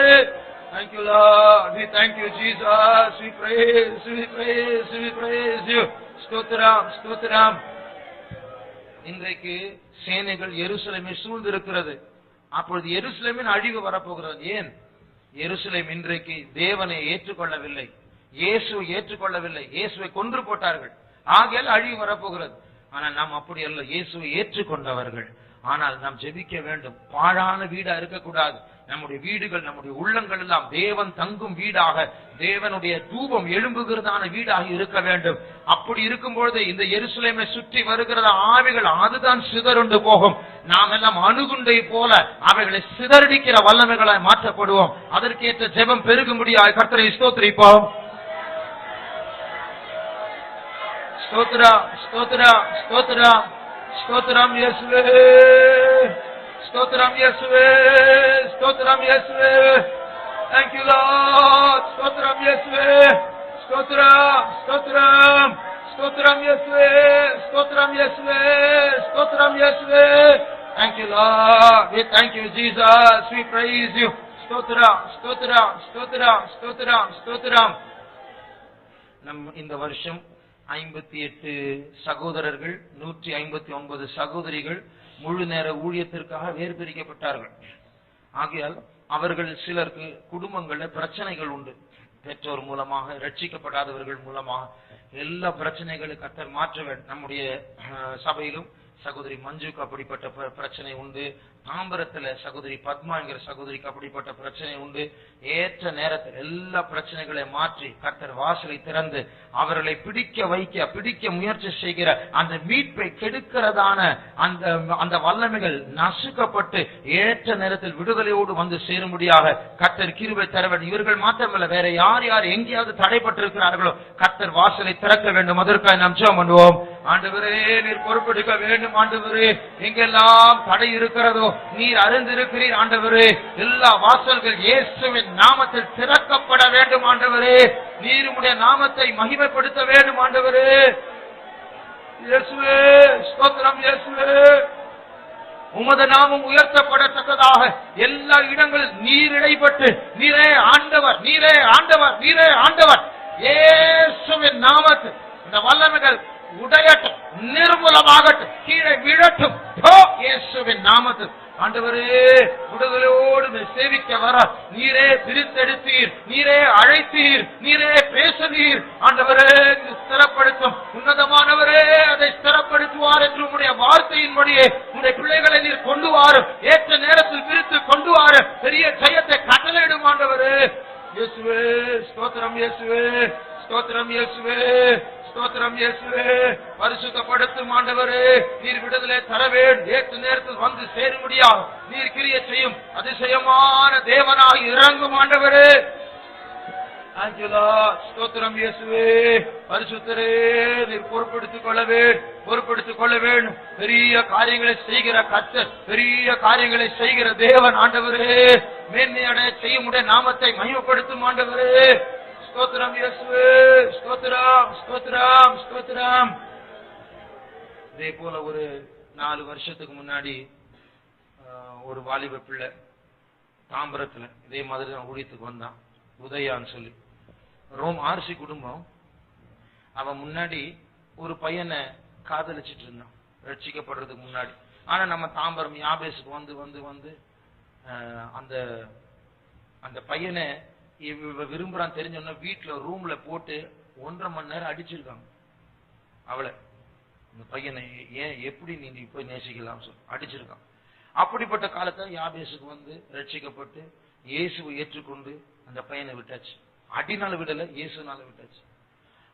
Thank you Lord. We thank you Jesus. We praise, we praise, we praise you. ஸ்தோத்திரம், ஸ்தோத்திரம். இன்றைக்கு சேனைகள் எருசலேமை சூழ்ந்திருக்கிறது. அப்பொழுது எருசலேமின் அழிவு வரப்போகிறது. ஏன்? எருசலேம் இன்றைக்கு தேவனை ஏற்றுக்கொள்ளவில்லை, இயேசுவை ஏற்றுக்கொள்ளவில்லை, இயேசுவை கொன்று போட்டார்கள். ஆகையால் அழிவு வரப்போகிறது. ஆனால் நாம் அப்படி அல்ல, இயேசுவை ஏற்றுக்கொண்டவர்கள். ஆனால் நாம் ஜெபிக்க வேண்டும். பாழான வீடா இருக்கக்கூடாது. நம்முடைய வீடுகள், நம்முடைய உள்ளங்கள் எல்லாம் தேவன் தங்கும் வீடாக, தேவனுடைய தூபம் எழும்புகிறதான வீடாக இருக்க வேண்டும். அப்படி இருக்கும்பொழுது இந்த எருசலேமை சுற்றி வருகிற ஆவிகள் அதுதான் சிதறுண்டு போகும். நாம் எல்லாம் அணுகுண்டை போல அவைகளை சிதறடிக்கிற வல்லமைகளாய் மாற்றப்படுவோம். அதற்கேற்ற ஜெபம் பெருகும்படியாய் கர்த்தரை ஸ்தோத்திரிப்போம். ஸ்தோத்திரம், ஸ்தோத்திரம், ஸ்தோத்திரம், ஸ்தோத்திரம் இயேசுவே, ஸ்தோத்திரம் இயேசுவே, ஸ்தோத்திரம் இயேசுவே. Thank you Lord. ஸ்தோத்திரம் இயேசுவே, ஸ்தோத்திரம், ஸ்தோத்திரம், ஸ்தோத்திரம் இயேசுவே, ஸ்தோத்திரம் இயேசுவே, ஸ்தோத்திரம் இயேசுவே. Thank you Lord. We thank you Jesus. We praise you. ஸ்தோத்திரம், ஸ்தோத்திரம், ஸ்தோத்திரம், ஸ்தோத்திரம், ஸ்தோத்திரம். நம் இந்த வருஷம் 58 சகோதரர்கள், 159 சகோதரிகள் முழு நேர ஊழியத்திற்காக வேறு பிரிக்கப்பட்டார்கள். ஆகையால் அவர்கள் சிலருக்கு குடும்பங்கள்ல பிரச்சனைகள் உண்டு. பெற்றோர் மூலமாக, ரட்சிக்கப்படாதவர்கள் மூலமாக எல்லா பிரச்சனைகளும் கர்த்தர் மாற்ற வேண்டும். நம்முடைய சபையிலும் சகோதரி மஞ்சுக்கு அப்படிப்பட்ட பிரச்சனை உண்டு. தாம்பரத்துல சகோதரி பத்மா என்கிற சகோதரிக்கு அப்படிப்பட்ட பிரச்சனை உண்டு. ஏற்ற நேரத்தில் எல்லா பிரச்சனைகளை மாற்றி கர்த்தர் வாசலை திறந்து அவர்களை பிடிக்க முயற்சி செய்கிற அந்த மீட்பை கெடுக்கிறதான அந்த வல்லமைகள் நசுக்கப்பட்டு ஏற்ற நேரத்தில் விடுதலையோடு வந்து சேரும்படியாக கர்த்தர் கிருபை தர வேண்டும். இவர்கள் மாத்திரமல்ல, வேற யார் யார் எங்கேயாவது தடைப்பட்டிருக்கிறார்களோ கர்த்தர் வாசலை திறக்க வேண்டும். அதற்காக நாம் ஜெபம் பண்ணுவோம். ஆண்டவரே, நீர் பொறுப்பெடுக்க வேண்டும். ஆண்டவரே, எங்கெல்லாம் தடை இருக்கிறதோ நீர் அறிந்திருக்கிறீர். ஆண்டவரே, எல்லா வாசல்கள் இயேசுவின் நாமத்தில் திறக்கப்பட வேண்டும். ஆண்டவரே, நீர் உம்முடைய நாமத்தை மகிமைப்படுத்த வேண்டும். ஆண்டவரே, இயேசுவே, ஸ்தோத்திரம் இயேசுவே. உமது நாமம் உயர்த்தப்படத்தக்கதாக எல்லா இடங்களில் நீர் இடைப்பட்டு நீரே ஆண்டவர், நீரே ஆண்டவர், நீரே ஆண்டவர். இயேசுவின் நாமத்தில் இந்த வல்லமைகள் உடையட்டும், நிர்மூலமாகட்டும், கீழே விழட்டும். இயேசுவின் நாமத்தில் ஆண்டவரே, விடுதலையோடு சேவிக்க வர நீரே பிரித்தெடுத்தீர், நீரே அழைத்தீர், நீரே பேசுவீர். ஆண்டவரே, ஸ்திரப்படுத்தும் உன்னதமானவரே, அதை ஸ்திரப்படுத்துவார் என்று உம்முடைய வார்த்தையின்படியே உம்முடைய பிள்ளைகளை நீர் கொண்டு வாரும். ஏற்ற நேரத்தில் பிரித்து கொண்டு வாரும். பெரிய ஜெயத்தை கட்டளையிடும். ஆண்டவரே இயேசுவே, ஸ்தோத்திரம் இயேசுவே, ஸ்தோத்திரம் இயேசுவே, ஸ்தோத்திரம் இயேசுவே. பரிசுத்தப்படுத்தும் ஆண்டவரே, நீர் விடுதலை தர வேண்டும். ஏற்ற நேரத்தில் வந்து சேரும்படியா நீர் கிரியை செய்யும் அதிசயமான தேவனாய் இறங்கும். ஆண்டவரே, ஸ்தோத்திரம் இயேசுவே. பரிசுத்தரே, நீர் பொறுப்படுத்திக் கொள்ள வேண்டும். பெரிய காரியங்களை செய்கிற கர்த்தர், பெரிய காரியங்களை செய்கிற தேவன். ஆண்டவரே, மேன்மையடைய செய்ய நாமத்தை மகிமைப்படுத்தும். ஆண்டவரே, ஸ்தோத்திரம் இயேசுவே, ஸ்தோத்திரம், ஸ்தோத்திரம், ஸ்தோத்திரம். இதே போல ஒரு 4 வருஷத்துக்கு முன்னாடி ஒரு வாலிப பிள்ளை தாம்பரத்துல இதே மாதிரி தான் ஊழியத்துக்கு வந்தான். உதயான்னு சொல்லி ரோம் ஆர்சி குடும்பம். அவன் முன்னாடி ஒரு பையனை காதலிச்சிட்டு இருந்தான் ரட்சிக்கப்படுறதுக்கு முன்னாடி. ஆனா நம்ம தாம்பரம் யாபேஸுக்கு வந்து வந்து வந்து அந்த பையனை விரும்புறான் தெரிஞ்சோன்னா வீட்டுல ரூம்ல போட்டு 1.5 மணி நேரம் அடிச்சிருக்காங்க. அவளை, இந்த பையனை ஏன் எப்படி நீ போய் நேசிக்கலாம் சொல்லி அடிச்சிருக்கான். அப்படிப்பட்ட காலத்துல யாபேஸுக்கு வந்து ரட்சிக்கப்பட்டு இயேசுவை ஏற்றுக்கொண்டு அந்த பையனை விட்டாச்சு. அடினால விடல, இயேசுனால விட்டாச்சு.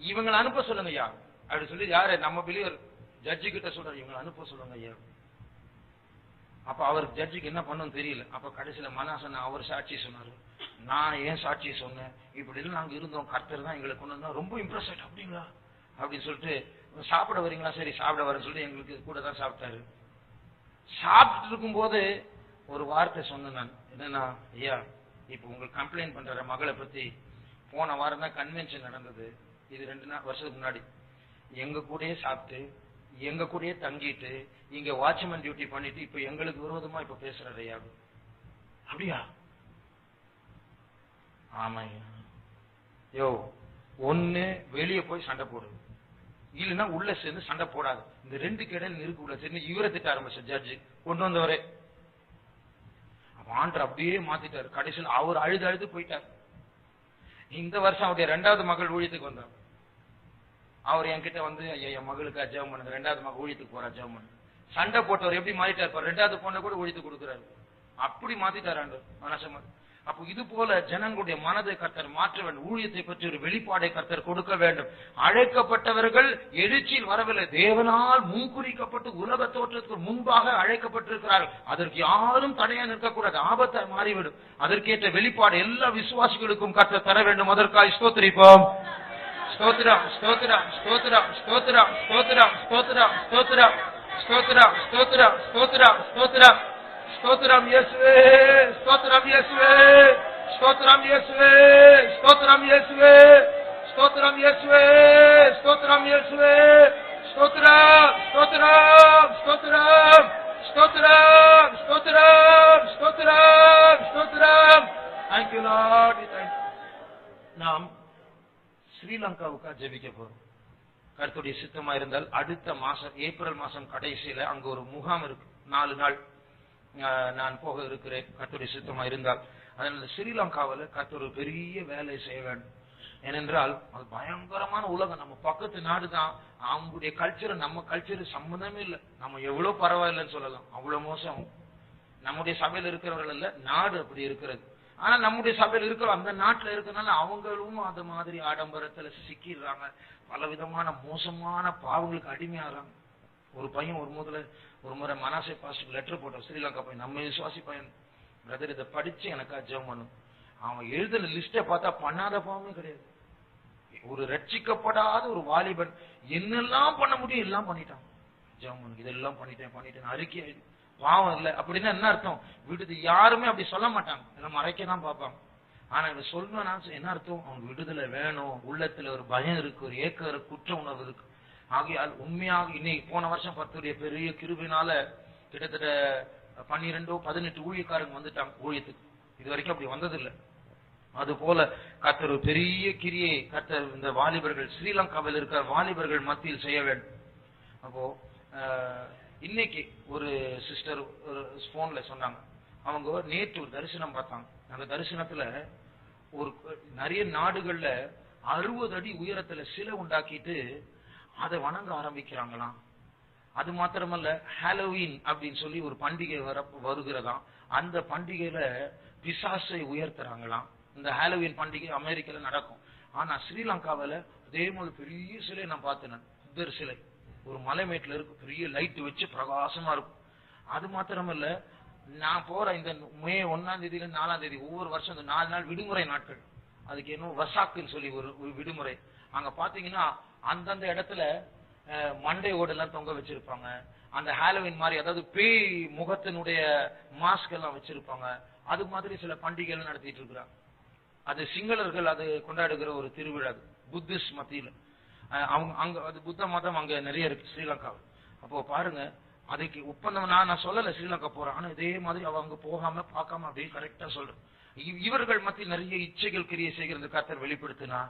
இவங்களை அனுப்ப சொல்லுங்க ஐயா அப்படி சொல்லி யாரு நம்ம பிலிவர் ஜட்ஜி கிட்ட சொல்றாரு, இவங்களை அனுப்ப சொல்லுங்க ஐயா. அப்ப அவர் ஜட்ஜிக்கு என்ன பண்ணணும் தெரியல. அப்ப கடைசியில மனாசன் அவர் சாட்சி சொன்னாரு, நான் ஏன் சாட்சி சொன்னேன், இப்படி எல்லாம் நாங்க இருந்தோம், கர்த்தர் தான் எங்களுக்கு கொண்டு வந்தோம், ரொம்ப இம்ப்ரெஸ் ஆயிட்டு அப்படிங்களா அப்படின்னு சொல்லிட்டு, சாப்பிட வரீங்களா, சரி சாப்பிட வரேன்னு சொல்லிட்டு எங்களுக்கு கூட தான் சாப்பிட்டாரு. சாப்பிட்டு இருக்கும் போது ஒரு வார்த்தை சொன்னேன் நான், என்னன்னா, ஐயா இப்ப உங்களுக்கு கம்ப்ளைண்ட் பண்ற மகளை பத்தி போன வாரம் தான் கன்வென்ஷன் நடந்தது, இது 2 வருஷத்துக்கு முன்னாடி, எங்க கூடயே சாப்பிட்டு எங்க கூடயே தங்கிட்டு இங்க வாட்ச்மேன் டியூட்டி பண்ணிட்டு இப்ப எங்களுக்கு விரோதமா இப்ப பேசுறாரு ஐயா. அப்படியா? ஆமா ஐயா. யோ, ஒண்ணு வெளியே போய் சண்டை போடு, இல்லைன்னா உள்ள சேர்ந்து சண்டை போடாது. இந்த 2 இடையில இருக்கு உள்ள சேர்ந்து இவரை திட்ட ஆரம்பிச்ச ஜட்ஜி கொண்டு வந்தவரே. ஆண்டர் அப்படியே மாத்திட்டாரு. கடைசியில் அவர் அழுது போயிட்டார். இந்த வருஷம் அவருடைய 2வது மகள் ஊழியத்துக்கு வந்தார். அவர் என்கிட்ட வந்து, ஐயா என் மகளுக்கு ஜெபம் பண்ணுங்க, 2வது மகள் ஊழியத்துக்கு போறா ஜெபம் பண்ணு. சண்டை போட்டவர் எப்படி மாறிட்டார், 2வது பொண்ணை கூட ஊழியத்துக்கு கொடுக்குறாரு. அப்படி மாத்திட்டார் ஆண்டவர் மனசமா. அப்போ இது போல ஜனங்களுடைய மனதை கர்த்தர் மாற்ற வேண்டும். ஊழியத்தை பற்றி ஒரு வெளிப்பாடை கர்த்தர் கொடுக்க வேண்டும். அழைக்கப்பட்டவர்கள் எழுச்சியில் வரவில்லை, தேவனால் முன்குறிக்கப்பட்டு உலக தோற்றத்துக்கு முன்பாக அழைக்கப்பட்டிருக்கிறார்கள். அதற்கு யாரும் தடையா நிற்கக்கூடாது, ஆபத்தை மாறிவிடும். அதற்கேற்ற வெளிப்பாடு எல்லா விசுவாசிகளுக்கும் கர்த்தர் தர வேண்டும். அதற்காக ஸ்தோத்திரிப்போம். ஸ்தோத்திரம் ஸ்தோத்திரம் ஸ்தோத்திரம் ஸ்தோத்திரம் ஸ்தோத்திரம் ஸ்தோத்திரம் ஸ்தோத்திரம் ஸ்தோத்திரம் ஸ்தோத்திரம் ஸ்தோத்திரம் ஸ்தோத்திரம் ஸ்தோத்திரம் இயேசுவே, ஸ்தோத்திரம் இயேசுவே, ஸ்தோத்திரம் இயேசுவே, ஸ்தோத்திரம் இயேசுவே, ஸ்தோத்திரம் இயேசுவே, ஸ்தோத்திரம் இயேசுவே, ஸ்தோத்திரம் ஸ்தோத்திரம் ஸ்தோத்திரம் ஸ்தோத்திரம் ஸ்தோத்திரம் ஸ்தோத்திரம் ஸ்தோத்திரம். Thank you Lord. நாம் ஸ்ரீலங்காவுக்கா ஜெபிக்க போறோம். கர்த்தருடைய சித்தமா இருந்தால் அடுத்த மாசம் ஏப்ரல் மாசம் கடைசியில அங்க ஒரு முகாம் இருக்கு, 4 நாள் நான் போக இருக்கிறேன், கர்த்தருடைய சித்தமா இருந்தால். அதனால ஸ்ரீலங்காவில் கர்த்தர் ஒரு பெரிய வேலை செய்ய வேண்டும். ஏனென்றால் அது பயங்கரமான உலகம், நம்ம பக்கத்து நாடு தான், அவங்களுடைய கல்ச்சர் நம்ம கல்ச்சர் சம்பந்தமே இல்லை. நம்ம எவ்வளவு பரவாயில்லைன்னு சொல்லலாம், அவ்வளவு மோசம். நம்முடைய சபையில் இருக்கிறவர்கள் அல்ல, நாடு அப்படி இருக்கிறது. ஆனா நம்முடைய சபையில் இருக்கிற அந்த நாட்டுல இருக்கிறனால அவங்களும் அந்த மாதிரி ஆடம்பரத்துல சிக்கிடுறாங்க, பல விதமான மோசமான பாவங்களுக்கு அடிமையாகிறாங்க. ஒரு பையன் ஒரு முறை மனாசே பாஸ்டர் லெட்டர் போட்டான், ஸ்ரீலங்கா பையன், நம்ம விசுவாசி பையன், பிரதர் இதை படிச்சு எனக்கா ஜெபம் பண்ணும். அவன் எழுதுன லிஸ்ட பார்த்தா பண்ணாத பாவமே கிடையாது. ஒரு ரட்சிக்கப்படாத ஒரு வாலிபன் என்னெல்லாம் பண்ண முடியும் எல்லாம் பண்ணிட்டான். ஜெபம் பண்ணு, இதெல்லாம் பண்ணிட்டேன் அறிக்கை ஆயிடுச்சு. பாவம் இல்லை அப்படின்னா என்ன அர்த்தம், விடுது யாருமே அப்படி சொல்ல மாட்டாங்க, எல்லாம் மறைக்கதான் பார்ப்பாங்க. ஆனா இவ சொல்லணும்னா என்ன அர்த்தம், அவங்க விடுதலை வேணும், உள்ளத்துல ஒரு பயம் இருக்கு, ஒரு ஏக்க குற்ற உணர்வு இருக்கு. ஆகையால் உண்மையாக இன்னைக்கு போன வருஷம் 10 பெரிய கிருபினால கிட்டத்தட்ட 12-18 ஊழியக்காரங்க வந்துட்டாங்க ஊழியத்துக்கு. இது வரைக்கும் அப்படி வந்ததில்லை. அது போல கர்த்தர் ஒரு பெரிய கிரியை கர்த்தர் இந்த வாலிபர்கள் ஸ்ரீலங்காவில் இருக்கிற வாலிபர்கள் மத்தியில் செய்ய வேண்டும். அப்போ இன்னைக்கு ஒரு சிஸ்டர் ஒரு போன்ல சொன்னாங்க, அவங்க நேற்று ஒரு தரிசனம் பார்த்தாங்க. அந்த தரிசனத்துல ஒரு நிறைய நாடுகள்ல 60 அடி உயரத்துல சிலை உண்டாக்கிட்டு அதை வணங்க ஆரம்பிக்கிறாங்களாம். அது மாத்திரமல்ல, ஹாலோவீன் அப்படின்னு சொல்லி ஒரு பண்டிகை வருகிறதாம். அந்த பண்டிகையில பிசாசை உயர்த்துறாங்களாம். இந்த ஹாலோவீன் பண்டிகை அமெரிக்கால நடக்கும். ஆனா ஸ்ரீலங்காவில அதே மாதிரி பெரிய சிலை நான் பார்த்தேன், புத்தர் சிலை ஒரு மலைமேட்டில் இருக்கு, பெரிய லைட் வச்சு பிரகாசமா இருக்கும். அது மாத்திரமல்ல, நான் போற இந்த மே 1ஆம் தேதியில 4ஆம் தேதி ஒவ்வொரு வருஷம் இந்த 4 நாள் விடுமுறை நாட்கள், அதுக்கு என்ன வசாக்குன்னு சொல்லி ஒரு விடுமுறை. அங்க பாத்தீங்கன்னா அந்தந்த இடத்துல மண்டை ஓடெல்லாம் தொங்க வச்சிருப்பாங்க. அந்த ஹாலோவின் மாதிரி, அதாவது பேய் முகத்தினுடைய மாஸ்க் எல்லாம் வச்சிருப்பாங்க. அது மாதிரி சில பண்டிகைகள் நடத்திட்டு இருக்கிறாங்க. அது சிங்களர்கள் அது கொண்டாடுகிற ஒரு திருவிழா, புத்திஸ்ட் மத்தியில. அவங்க அங்க அது புத்த மதம் அங்க நிறைய இருக்கு ஸ்ரீலங்காவில். அப்போ பாருங்க, அதுக்கு ஒப்பந்தம் நான் சொல்லல ஸ்ரீலங்கா போறேன், ஆனா இதே மாதிரி அவங்க போகாம பார்க்காம அப்படியே கரெக்டா சொல்றேன். இவர்கள் மத்தியில் நிறைய இச்சைகள் கிரியை செய்கிறது கர்த்தர் வெளிப்படுத்தினா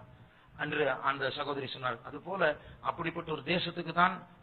என்று அந்த சகோதரி சொன்னார். அது போல அப்படிப்பட்ட ஒரு தேசத்துக்கு தான்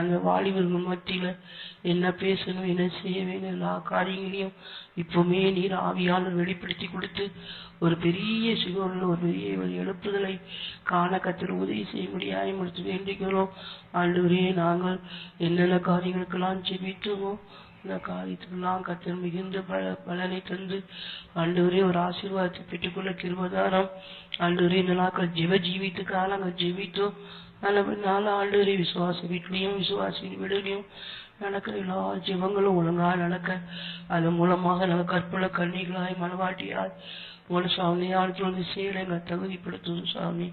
அந்த வாலிபர்கள் மத்தியில என்ன பேசணும், என்ன செய்ய வேணும், எல்லா காரியங்களையும் இப்பவுமே நீர் ஆவியாளர் வெளிப்படுத்தி கொடுத்து ஒரு பெரிய சிகோரில் ஒரு பெரிய ஒரு எழுப்புதலை காண கத்தர் உதவி செய்ய முடியாய் முடித்து வேண்டிக்கிறோம். ஆண்டவரே, நாங்கள் என்னென்ன காரியங்களுக்கெல்லாம் ஜெபித்தோமோ இந்த காரியத்துக்கெல்லாம் கத்தர் மிகுந்த பலனை தந்து ஆண்டவரே ஒரு ஆசீர்வாதத்தை பெற்றுக்கொள்ள கிருபதாரம். ஆண்டவரே, இந்த நாட்கள் ஜீவித்துக்காக நாங்கள் ஜெபித்தோம். நல்ல ஆண்டவரே, விசுவாச வீட்லையும் விசுவாசின் வீடுலையும் நடக்கிற எல்லா ஜெபங்களும் ஒழுங்காக நடக்க அதன் மூலமாக நாங்கள் கற்புள்ள கன்னிகளாய் மனவாட்டியாய் ஒரு சாமியால் சொல்லி சேர எங்கள் தகுதிப்படுத்தும் சாமி.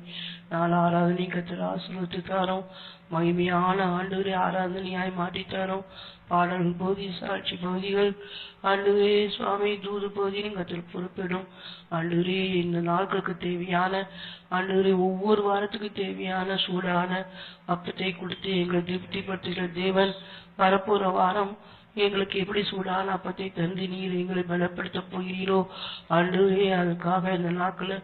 நாலு ஆராதனை கத்தர் ஆசீர்வதித்து தாரோம். மகிமையான ஆண்டவரே ஆராதனையாய் மாற்றித்தாரோம். பாடல்கள் பகுதி, சாட்சி பகுதிகள், ஆண்டவரே சுவாமி தூது பகுதியும் கத்தர் பொறுப்பிடும். ஆண்டவரே, இந்த நாட்களுக்கு தேவையான ஆண்டவரே ஒவ்வொரு வாரத்துக்கு தேவையான சூடான அப்பத்தை கொடுத்து எங்களை திருப்திப்படுத்துகிற தேவன். வரப்போற வாரம் எங்களுக்கு எப்படி சூடான அப்பத்தை தந்து நீர் எங்களை பலப்படுத்த போகிறீரோ ஆண்டவரே, அதுக்காக இந்த நாட்கள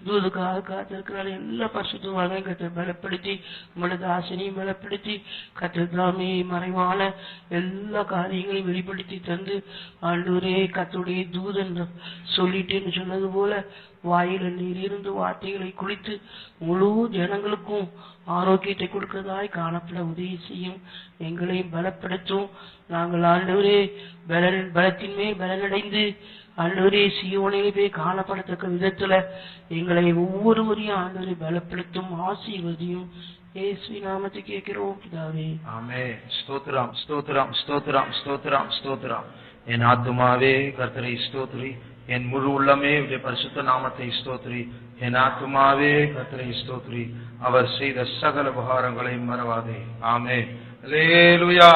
தூதுக்காக காத்திருக்கிறார் எல்லா பரிசுத்தவாக கத்தை பலப்படுத்தி உங்களது ஆசனையும் பலப்படுத்தி கத்தாமே மறைவான எல்லா காரியங்களையும் வெளிப்படுத்தி தந்து ஆண்டவரே கத்துடைய தூதன் சொல்லிட்டேன்னு சொன்னது போல வாயில நீர் இருந்து வார்த்தைகளை குளித்து முழு ஜனங்களுக்கும் ஆரோக்கியத்தை கொடுக்கிறதாய் காணப்பட உதவி செய்யும். எங்களையும் பலப்படுத்தும். நாங்கள் ஆண்டவரே பலத்தின் மேல் பலனடைந்து ஆண்டவரே சீயோனிலே போய் காணப்படத்தக்க விதத்துல எங்களை ஒவ்வொருவரையும் ஆண்டவரை பலப்படுத்தும், ஆசீர்வதியும். இயேசுவின் நாமத்தை கேட்கிறோம் பிதாவே. ஆமென். ஸ்தோத்திரம் ஸ்தோத்திரம் ஸ்தோத்திரம் ஸ்தோத்திரம் ஸ்தோத்திரம். என் ஆத்துமாவே கர்த்தரை ஸ்தோத்திரி, என் முழு உள்ளமே பரிசுத்த நாமத்தை ஸ்தோத்திரி. என் ஆத்துமாவே கர்த்தரை ஸ்தோத்திரி, அவர் செய்த சகல உபகாரங்களை மறவாதே. ஆமென். அல்லேலூயா.